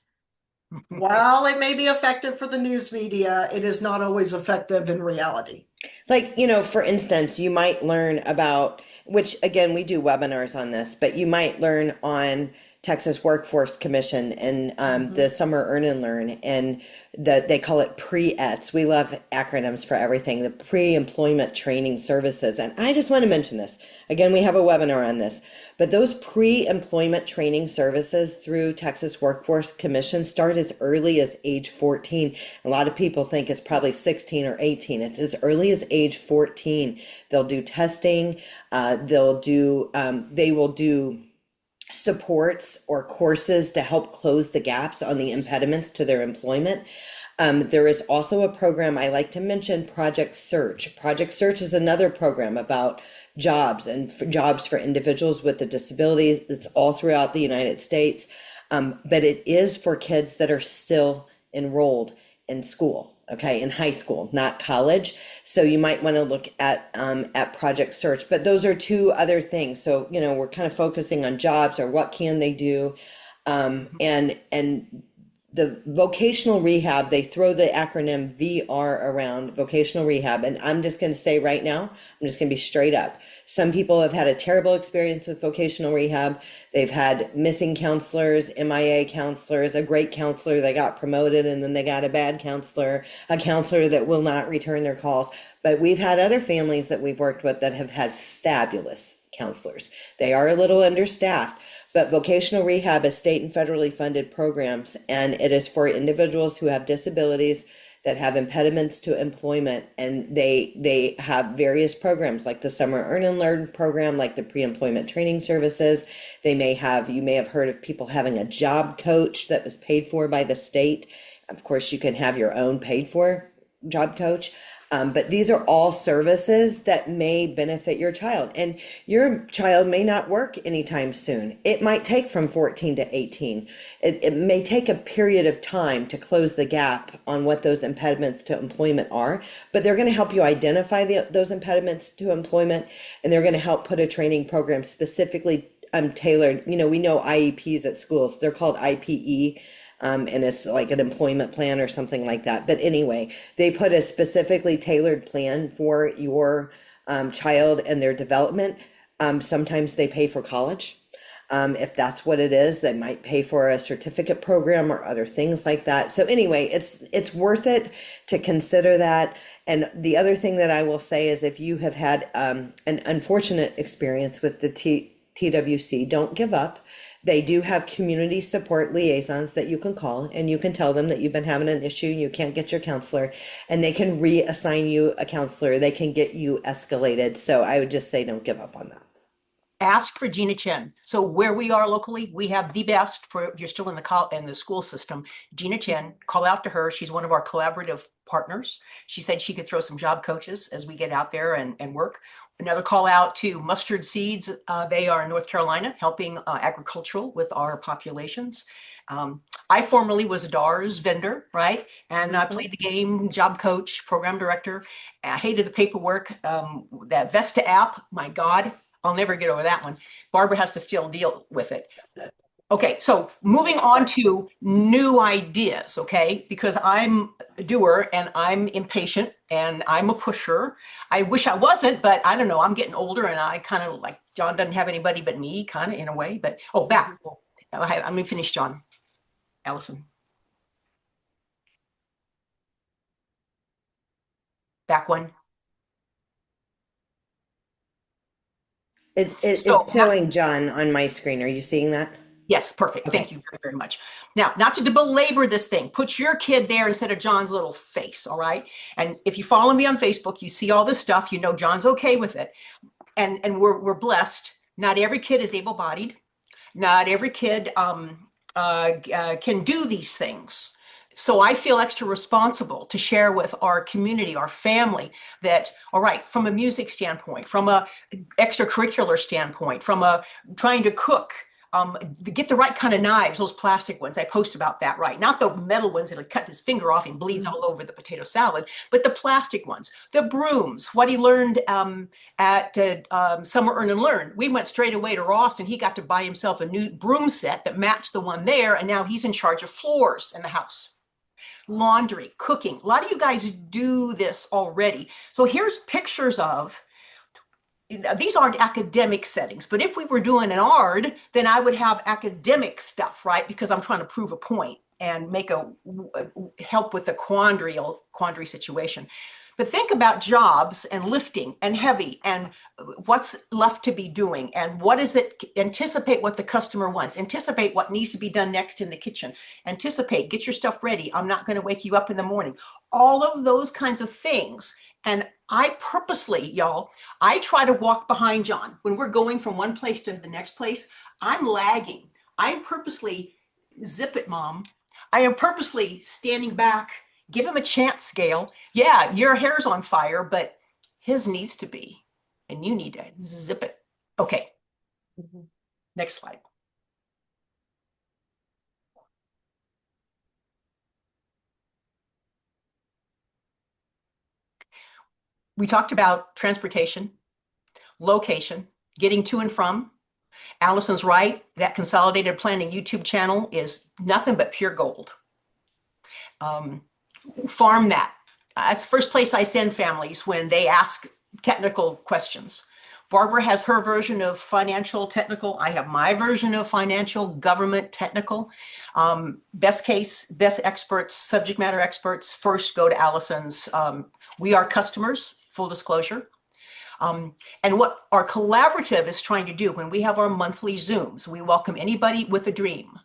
while it may be effective for the news media, it is not always effective in reality. Like, for instance, you might learn about, which again, we do webinars on this, but you might learn on Texas Workforce Commission and the Mhm. Summer Earn and Learn, and they call it pre-ETS. We love acronyms for everything, the pre-employment training services. And I just want to mention this. Again, we have a webinar on this, but those pre-employment training services through Texas Workforce Commission start as early as age 14. A lot of people think it's probably 16 or 18. It's as early as age 14. They'll do testing. They will do supports or courses to help close the gaps on the impediments to their employment. There is also a program I like to mention, Project Search. Project Search is another program about jobs and jobs for individuals with a disability. It's all throughout the United States, but it is for kids that are still enrolled in school, okay, in high school, not college. So you might want to look at Project Search. But those are two other things. So we're kind of focusing on jobs or what can they do, and the vocational rehab, they throw the acronym VR around vocational rehab. And I'm just going to say right now, I'm just going to be straight up. Some people have had a terrible experience with vocational rehab. They've had missing counselors, MIA counselors, a great counselor that got promoted, and then they got a bad counselor, a counselor that will not return their calls. But we've had other families that we've worked with that have had fabulous counselors. They are a little understaffed, but vocational rehab is state and federally funded programs, and it is for individuals who have disabilities that have impediments to employment, and they have various programs like the Summer Earn and Learn program, like the pre-employment training services. You may have heard of people having a job coach that was paid for by the state. Of course, you can have your own paid for job coach. But these are all services that may benefit your child. And your child may not work anytime soon. It might take from 14 to 18. It may take a period of time to close the gap on what those impediments to employment are, but they're going to help you identify those impediments to employment, and they're going to help put a training program specifically tailored. We know IEPs at schools, they're called IPE, and it's like an employment plan or something like that. But anyway, they put a specifically tailored plan for your child and their development. Sometimes they pay for college. If that's what it is, they might pay for a certificate program or other things like that. So anyway, it's worth it to consider that. And the other thing that I will say is if you have had an unfortunate experience with the TWC, don't give up. They do have community support liaisons that you can call, and you can tell them that you've been having an issue and you can't get your counselor, and they can reassign you a counselor. They can get you escalated. So I would just say don't give up on that. Ask for Gina Chen. So where we are locally, we have the best for if you're still in the school system. Gina Chen, call out to her. She's one of our collaborative partners. She said she could throw some job coaches as we get out there and work. Another call out to Mustard Seeds. They are in North Carolina helping agricultural with our populations. I formerly was a DARS vendor, right? And I played the game, job coach, program director. I hated the paperwork. That Vesta app, my God, I'll never get over that one. Barbara has to still deal with it. Okay, so moving on to new ideas, okay? Because I'm a doer and I'm impatient and I'm a pusher. I wish I wasn't, but I don't know. I'm getting older and I kind of like John doesn't have anybody but me, kind of in a way. But oh, back. I'm gonna finish, John. Allison, back one. So It's showing John on my screen. Are you seeing that? yes, perfect. Okay. Thank you very, very much. Now, not to belabor this thing, put your kid there instead of John's little face, all right? And if you follow me on Facebook, you see all this stuff, you know John's okay with it. And we're blessed. Not every kid is able-bodied. Not every kid can do these things. So I feel extra responsible to share with our community, our family, that, all right, from a music standpoint, from a extracurricular standpoint, from a trying to cook, get the right kind of knives, those plastic ones. I post about that, right? Not the metal ones that'll cut his finger off and bleeds all over the potato salad, but the plastic ones, the brooms, what he learned at Summer Earn and Learn. We went straight away to Ross and he got to buy himself a new broom set that matched the one there. And now he's in charge of floors in the house. Laundry, cooking. A lot of you guys do this already. So here's pictures of, these aren't academic settings, but if we were doing an ARD, then I would have academic stuff, right? Because I'm trying to prove a point and make help with the quandary situation. But think about jobs and lifting and heavy and what's left to be doing and what is it, anticipate what the customer wants, anticipate what needs to be done next in the kitchen, anticipate, get your stuff ready. I'm not going to wake you up in the morning. All of those kinds of things. And I purposely, y'all, I try to walk behind John. When we're going from one place to the next place, I'm lagging. I'm purposely, zip it, mom. I am purposely standing back. Give him a chance, Gayle. Yeah, your hair's on fire, but his needs to be. And you need to zip it. Okay. Next slide. We talked about transportation, location, getting to and from. Allison's right. That consolidated planning YouTube channel is nothing but pure gold. Farm that. That's the first place I send families when they ask technical questions. Barbara has her version of financial technical. I have my version of financial government technical. Best case, best experts, subject matter experts, first go to Allison's. We are customers, full disclosure. And what our collaborative is trying to do when we have our monthly Zooms, we welcome anybody with a dream.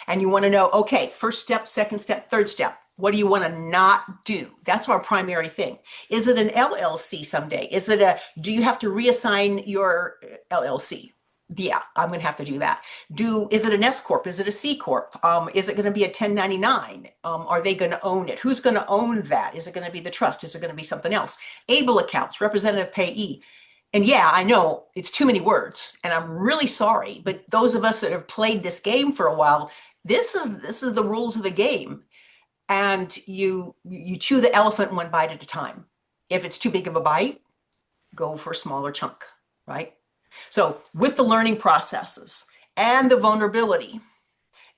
And you want to know, okay, first step, second step, third step. What do you want to not do? That's our primary thing. Is it an LLC someday? Is it do you have to reassign your LLC? Yeah, I'm going to have to do that. Is it an S Corp? Is it a C Corp? Is it going to be a 1099? Are they going to own it? Who's going to own that? Is it going to be the trust? Is it going to be something else? ABLE accounts, representative payee. And yeah, I know it's too many words and I'm really sorry, but those of us that have played this game for a while, this is the rules of the game. And you chew the elephant one bite at a time. If it's too big of a bite, go for a smaller chunk, right? So with the learning processes and the vulnerability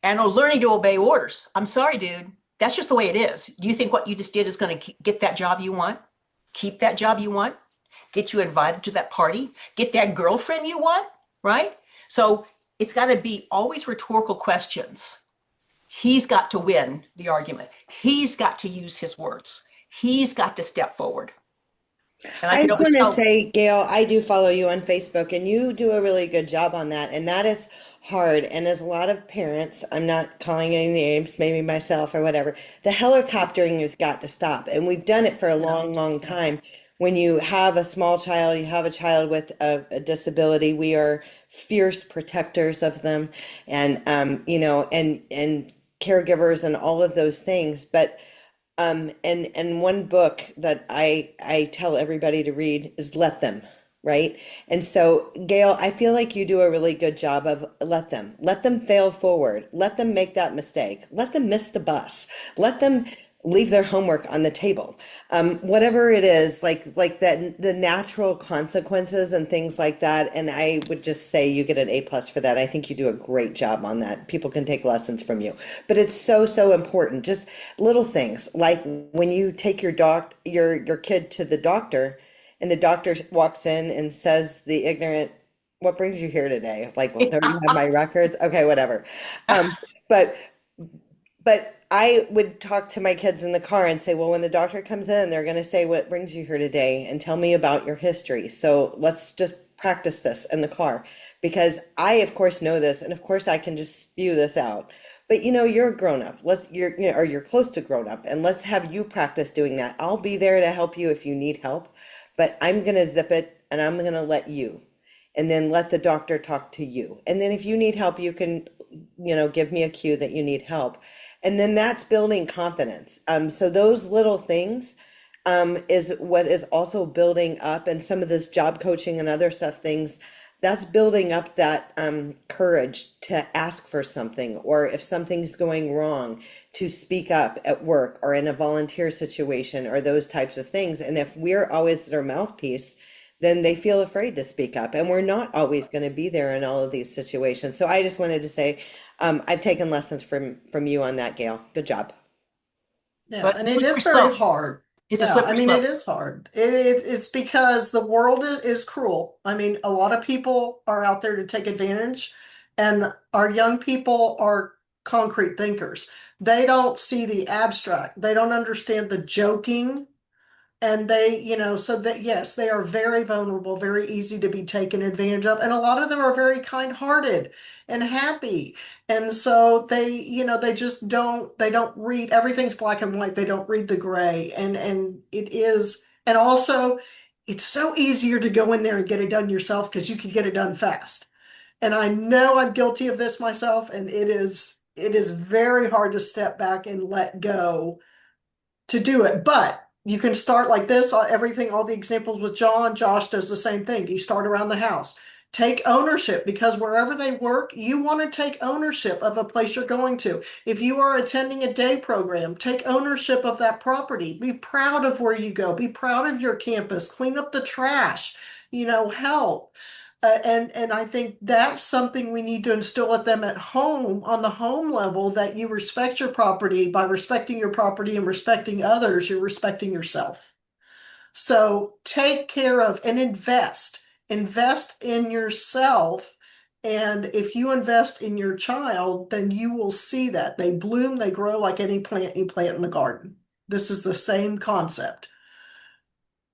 and learning to obey orders, I'm sorry, dude, that's just the way it is. Do you think what you just did is going to get that job you want? Keep that job you want? Get you invited to that party? Get that girlfriend you want, right? So it's got to be always rhetorical questions. He's got to win the argument. He's got to use his words. He's got to step forward. And I just want to say, Gayle, I do follow you on Facebook and you do a really good job on that. And that is hard. And as a lot of parents, I'm not calling any names, maybe myself or whatever, the helicoptering has got to stop. And we've done it for a long, long time. When you have a small child, you have a child with a disability, we are fierce protectors of them and, and caregivers and all of those things. But and one book that I tell everybody to read is Let Them, right? And so, Gayle, I feel like you do a really good job of let them fail forward, let them make that mistake, let them miss the bus, let them leave their homework on the table. Whatever it is, like that, the natural consequences and things like that. And I would just say you get an A+ for that. I think you do a great job on that. People can take lessons from you, but it's so, so important. Just little things like when you take your kid to the doctor, and the doctor walks in and says the ignorant, "What brings you here today?" Like, well, don't you have my records? Okay, whatever. But I would talk to my kids in the car and say, well, when the doctor comes in, they're going to say, "What brings you here today?" and tell me about your history. So let's just practice this in the car, because I, of course, know this, and of course, I can just spew this out. But you're a grown up. Or you're close to grown up, and let's have you practice doing that. I'll be there to help you if you need help, but I'm going to zip it and I'm going to let you, and then let the doctor talk to you. And then if you need help, you can, give me a cue that you need help. And then that's building confidence. So those little things is what is also building up, and some of this job coaching and other stuff things, that's building up that courage to ask for something, or if something's going wrong, to speak up at work or in a volunteer situation, or those types of things. And if we're always their mouthpiece, then they feel afraid to speak up, and we're not always going to be there in all of these situations. So I just wanted to say, I've taken lessons from you on that, Gayle. Good job. Yeah, But and it's it is slippery very slope. hard. It's a Yeah, I slippery mean, slope. it is hard. It's because the world is cruel. I mean, a lot of people are out there to take advantage, and our young people are concrete thinkers. They don't see the abstract. They don't understand the joking. And they, so that yes, they are very vulnerable, very easy to be taken advantage of. And a lot of them are very kind-hearted and happy. And so they, they just they don't read, everything's black and white. They don't read the gray. And it is, and also it's so easier to go in there and get it done yourself because you can get it done fast. And I know I'm guilty of this myself, and it is very hard to step back and let go to do it. But you can start like this, everything, all the examples with John. Josh does the same thing. You start around the house. Take ownership, because wherever they work, you want to take ownership of a place you're going to. If you are attending a day program, take ownership of that property. Be proud of where you go. Be proud of your campus. Clean up the trash, help. And I think that's something we need to instill at them at home, on the home level, that you respect your property. By respecting your property and respecting others, you're respecting yourself. So take care of and invest in yourself. And if you invest in your child, then you will see that they bloom, they grow like any plant you plant in the garden. This is the same concept.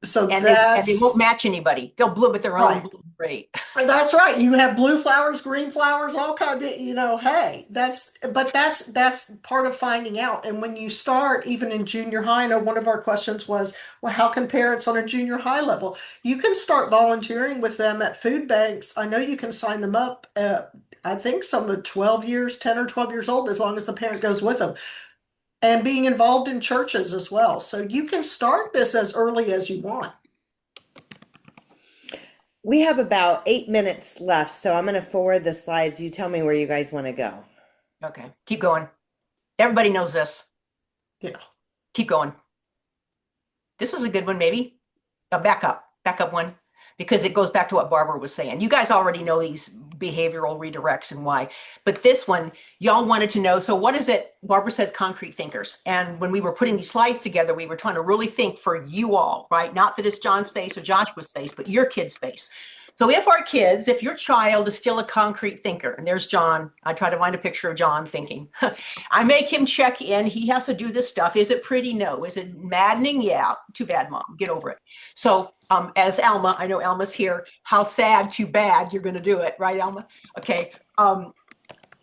So And they won't that's match anybody. They'll bloom at their own right. bloom rate. That's right. You have blue flowers, green flowers, all kind of, hey, that's part of finding out. And when you start, even in junior high, I know one of our questions was, well, how can parents on a junior high level? You can start volunteering with them at food banks. I know you can sign them up. I think some are 12 years, 10 or 12 years old, as long as the parent goes with them. And being involved in churches as well. So you can start this as early as you want. We have about 8 minutes left, so I'm going to forward the slides. You tell me where you guys want to go. Okay, keep going. Everybody knows this. Yeah. Keep going. This is a good one, maybe. A backup one, because it goes back to what Barbara was saying. You guys already know these behavioral redirects and why, but this one, y'all wanted to know. So what is it? Barbara says concrete thinkers. And when we were putting these slides together, we were trying to really think for you all, right? Not that it's John's face or Joshua's face, but your kid's face. So if your child is still a concrete thinker, and there's John, I try to find a picture of John thinking, I make him check in. He has to do this stuff. Is it pretty? No. Is it maddening? Yeah. Too bad, Mom. Get over it. So as Alma, I know Alma's here. How sad, too bad. You're going to do it. Right, Alma? Okay.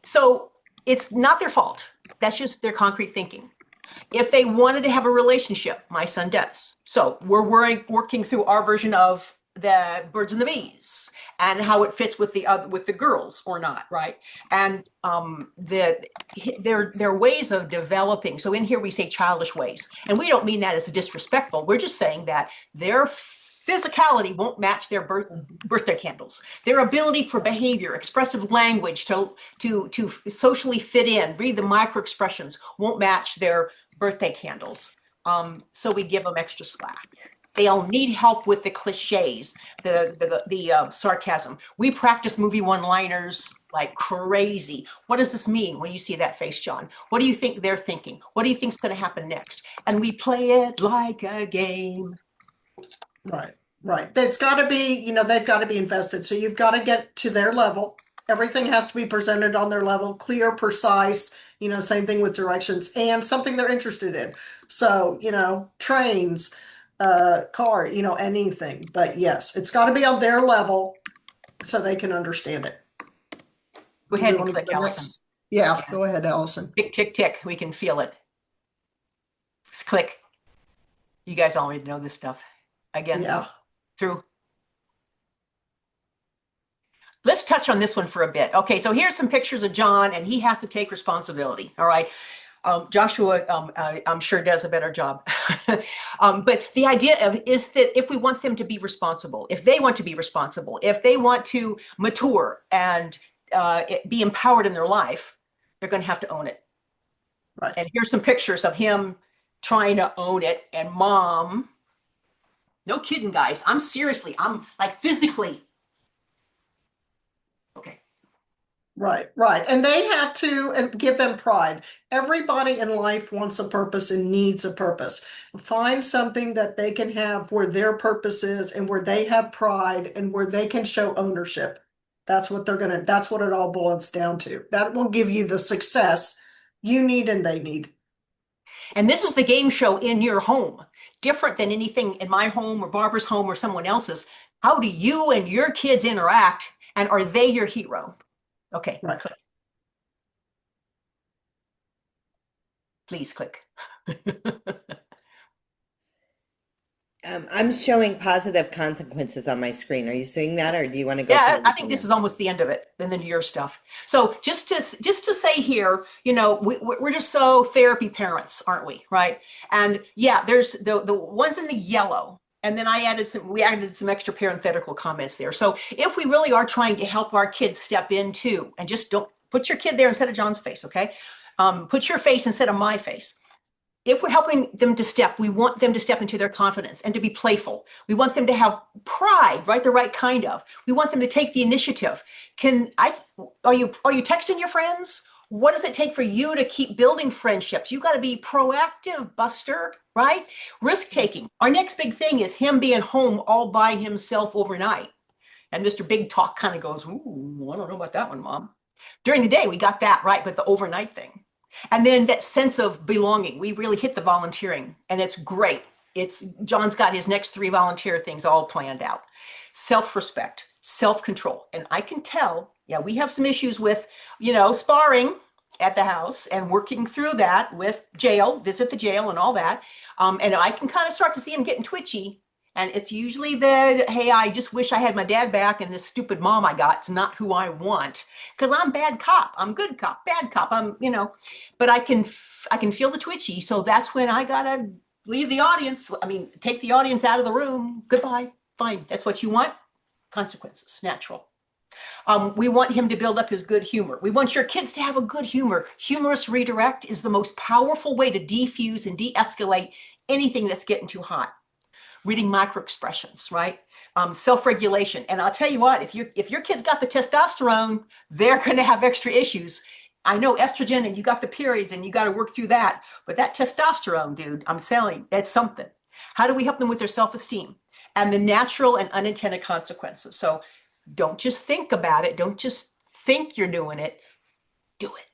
So it's not their fault. That's just their concrete thinking. If they wanted to have a relationship, my son does. So we're working through our version of the birds and the bees and how it fits with the girls or not, right? And their ways of developing. So in here we say childish ways, and we don't mean that as a disrespectful. We're just saying that their physicality won't match their birthday candles. Their ability for behavior, expressive language, to socially fit in, read the micro expressions, won't match their birthday candles. So we give them extra slack. They'll need help with the cliches, the sarcasm. We practice movie one-liners like crazy. What does this mean when you see that face, John? What do you think they're thinking? What do you think's going to happen next? And we play it like a game. Right, right. It's got to be, they've got to be invested. So you've got to get to their level. Everything has to be presented on their level, clear, precise, same thing with directions and something they're interested in. So, trains, car, anything. But yes, it's got to be on their level so they can understand it. Go ahead and click, Allison. Yeah, go ahead, Allison. Tick, tick, tick. We can feel it. Just click. You guys already know this stuff. Again, yeah. Through. Let's touch on this one for a bit. Okay, so here's some pictures of John, and he has to take responsibility. All right. Joshua, I'm sure does a better job. But the idea is that if we want them to be responsible, if they want to be responsible, if they want to mature and be empowered in their life, they're going to have to own it. Right. And here's some pictures of him trying to own it, and mom. No kidding, guys. I'm like physically. Okay. Right, right. And they have to give them pride. Everybody in life wants a purpose and needs a purpose. Find something that they can have where their purpose is and where they have pride and where they can show ownership. That's what it all boils down to. That will give you the success you need and they need. And this is the game show in your home, different than anything in my home or Barbara's home or someone else's. How do you and your kids interact, and are they your hero? Okay, right. Click. Please click. I'm showing positive consequences on my screen. Are you seeing that, or do you want to go? Yeah, I think this is almost the end of it, and then your stuff. So just to say here, we're just so therapy parents, aren't we? Right? And yeah, there's the ones in the yellow, and then we added some extra parenthetical comments there. So if we really are trying to help our kids step into, and just don't put your kid there instead of John's face, okay? Put your face instead of my face. If we're helping them to step, we want them to step into their confidence and to be playful. We want them to have pride, right? The right kind of. We want them to take the initiative. Are you texting your friends? What does it take for you to keep building friendships? You got to be proactive, Buster, right? Risk taking. Our next big thing is him being home all by himself overnight. And Mr. Big Talk kind of goes, ooh, I don't know about that one, Mom. During the day, we got that right, but the overnight thing. And then that sense of belonging, we really hit the volunteering, and it's great. John's got his next 3 volunteer things all planned out. Self-respect, self-control. And I can tell, we have some issues with, sparring at the house and working through that with visit the jail and all that. And I can kind of start to see him getting twitchy. And it's usually hey, I just wish I had my dad back, and this stupid mom I got's not who I want. Because I'm bad cop, I'm good cop, bad cop, but I can feel the twitchy. So that's when I gotta leave the audience. Take the audience out of the room. Goodbye, fine, that's what you want. Consequences, natural. We want him to build up his good humor. We want your kids to have a good humor. Humorous redirect is the most powerful way to defuse and de-escalate anything that's getting too hot. Reading micro expressions, right? Self-regulation. And I'll tell you what, if your kid's got the testosterone, they're going to have extra issues. I know estrogen, and you got the periods, and you got to work through that. But that testosterone, dude, I'm saying, that's something. How do we help them with their self-esteem and the natural and unintended consequences? So don't just think about it. Don't just think you're doing it. Do it.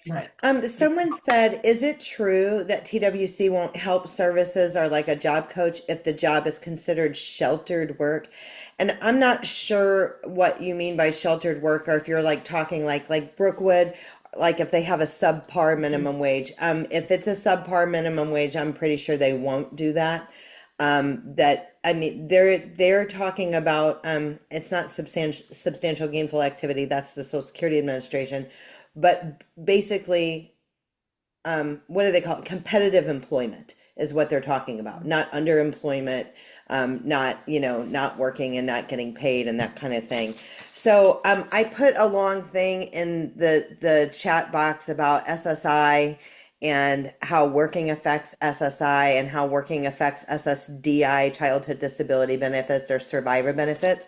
Right. Someone said, is it true that TWC won't help services or like a job coach if the job is considered sheltered work? And I'm not sure what you mean by sheltered work, or if you're like talking like Brookwood, like if they have a subpar minimum wage. If it's a subpar minimum wage, I'm pretty sure they won't do that. They're talking about it's not substantial gainful activity. That's the Social Security Administration. But basically, what do they call it? Competitive employment is what they're talking about, not underemployment, not working and not getting paid and that kind of thing. So I put a long thing in the chat box about SSI and how working affects SSI and how working affects SSDI, childhood disability benefits or survivor benefits.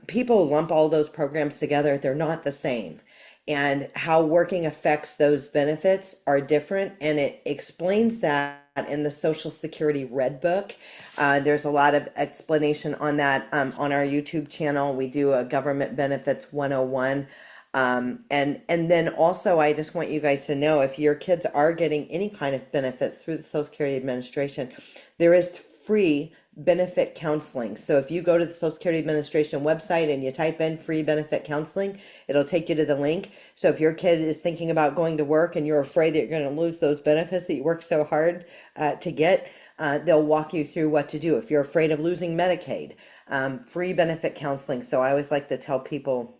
People lump all those programs together. They're not the same. And how working affects those benefits are different. And it explains that in the Social Security Red Book. There's a lot of explanation on that on our YouTube channel. We do a Government Benefits 101. And then also, I just want you guys to know, if your kids are getting any kind of benefits through the Social Security Administration, there is free benefit counseling. So if you go to the Social Security Administration website and you type in free benefit counseling, it'll take you to the link. So if your kid is thinking about going to work and you're afraid that you're going to lose those benefits that you worked so hard to get, they'll walk you through what to do. If you're afraid of losing Medicaid, free benefit counseling. So I always like to tell people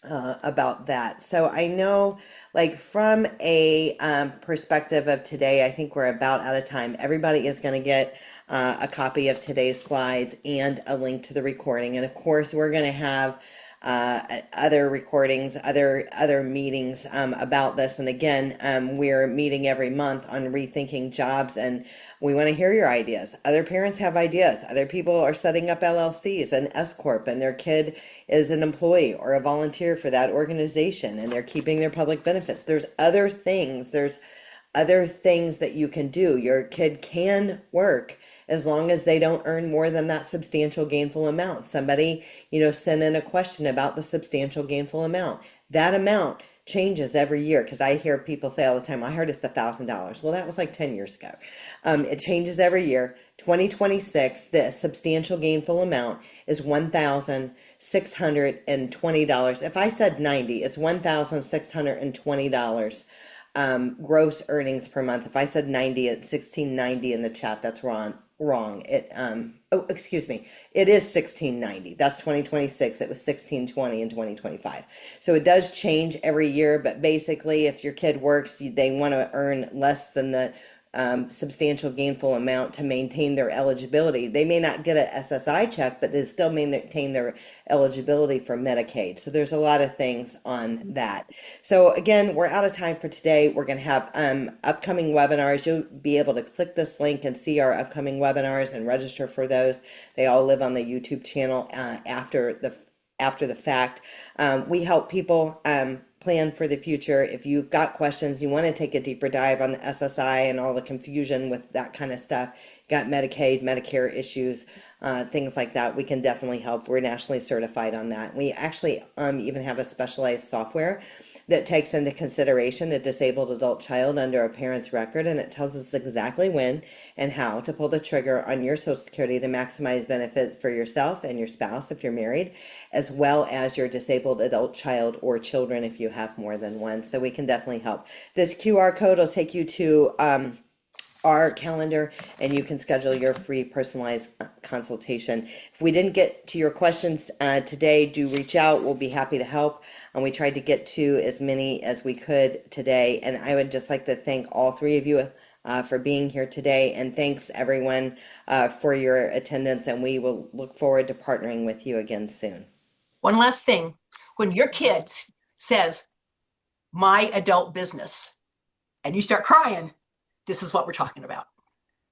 about that. So I know, like, from a perspective of today, I think we're about out of time. Everybody is going to get a copy of today's slides and a link to the recording. And of course, we're going to have other recordings, other meetings about this. And again, we're meeting every month on rethinking jobs, and we want to hear your ideas. Other parents have ideas. Other people are setting up LLCs and S Corp, and their kid is an employee or a volunteer for that organization, and they're keeping their public benefits. There's other things. There's other things that you can do. Your kid can work as long as they don't earn more than that substantial gainful amount. Somebody, sent in a question about the substantial gainful amount. That amount changes every year, because I hear people say all the time, I heard it's $1,000. Well, that was like 10 years ago. It changes every year. 2026, the substantial gainful amount is $1,620. If I said 90, it's $1,620 gross earnings per month. If I said 90, it's 1690 in the chat. That's wrong. Excuse me. It is 1690. That's 2026. It was 1620 in 2025. So it does change every year, but basically, if your kid works, they want to earn less than the substantial gainful amount to maintain their eligibility. They may not get a SSI check, but they still maintain their eligibility for Medicaid. So there's a lot of things on that. So again, we're out of time for today. We're going to have upcoming webinars. You'll be able to click this link and see our upcoming webinars and register for those. They all live on the YouTube channel after the fact. We help people plan for the future. If you've got questions, you want to take a deeper dive on the SSI and all the confusion with that kind of stuff, got Medicaid, Medicare issues, things like that, we can definitely help. We're nationally certified on that. We actually even have a specialized software that takes into consideration a disabled adult child under a parent's record, and it tells us exactly when and how to pull the trigger on your Social Security to maximize benefits for yourself and your spouse if you're married, as well as your disabled adult child or children if you have more than one. So we can definitely help. This QR code will take you to our calendar, and you can schedule your free personalized consultation. If we didn't get to your questions today, do reach out. We'll be happy to help. And we tried to get to as many as we could today. And I would just like to thank all three of you for being here today. And thanks everyone for your attendance. And we will look forward to partnering with you again soon. One last thing. When your kid says, my adult business, and you start crying, this is what we're talking about.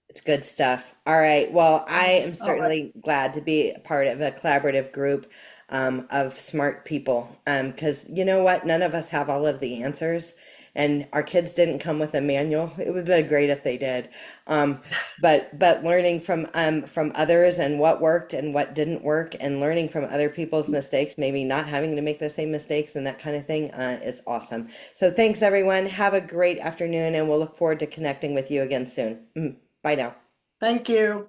It's good stuff. All right. Well, I am certainly glad to be a part of a collaborative group of smart people, because you know what? None of us have all of the answers, and our kids didn't come with a manual. It would have been great if they did. But learning from others and what worked and what didn't work, and learning from other people's mistakes, maybe not having to make the same mistakes and that kind of thing is awesome. So thanks everyone. Have a great afternoon, and we'll look forward to connecting with you again soon. Bye now. Thank you.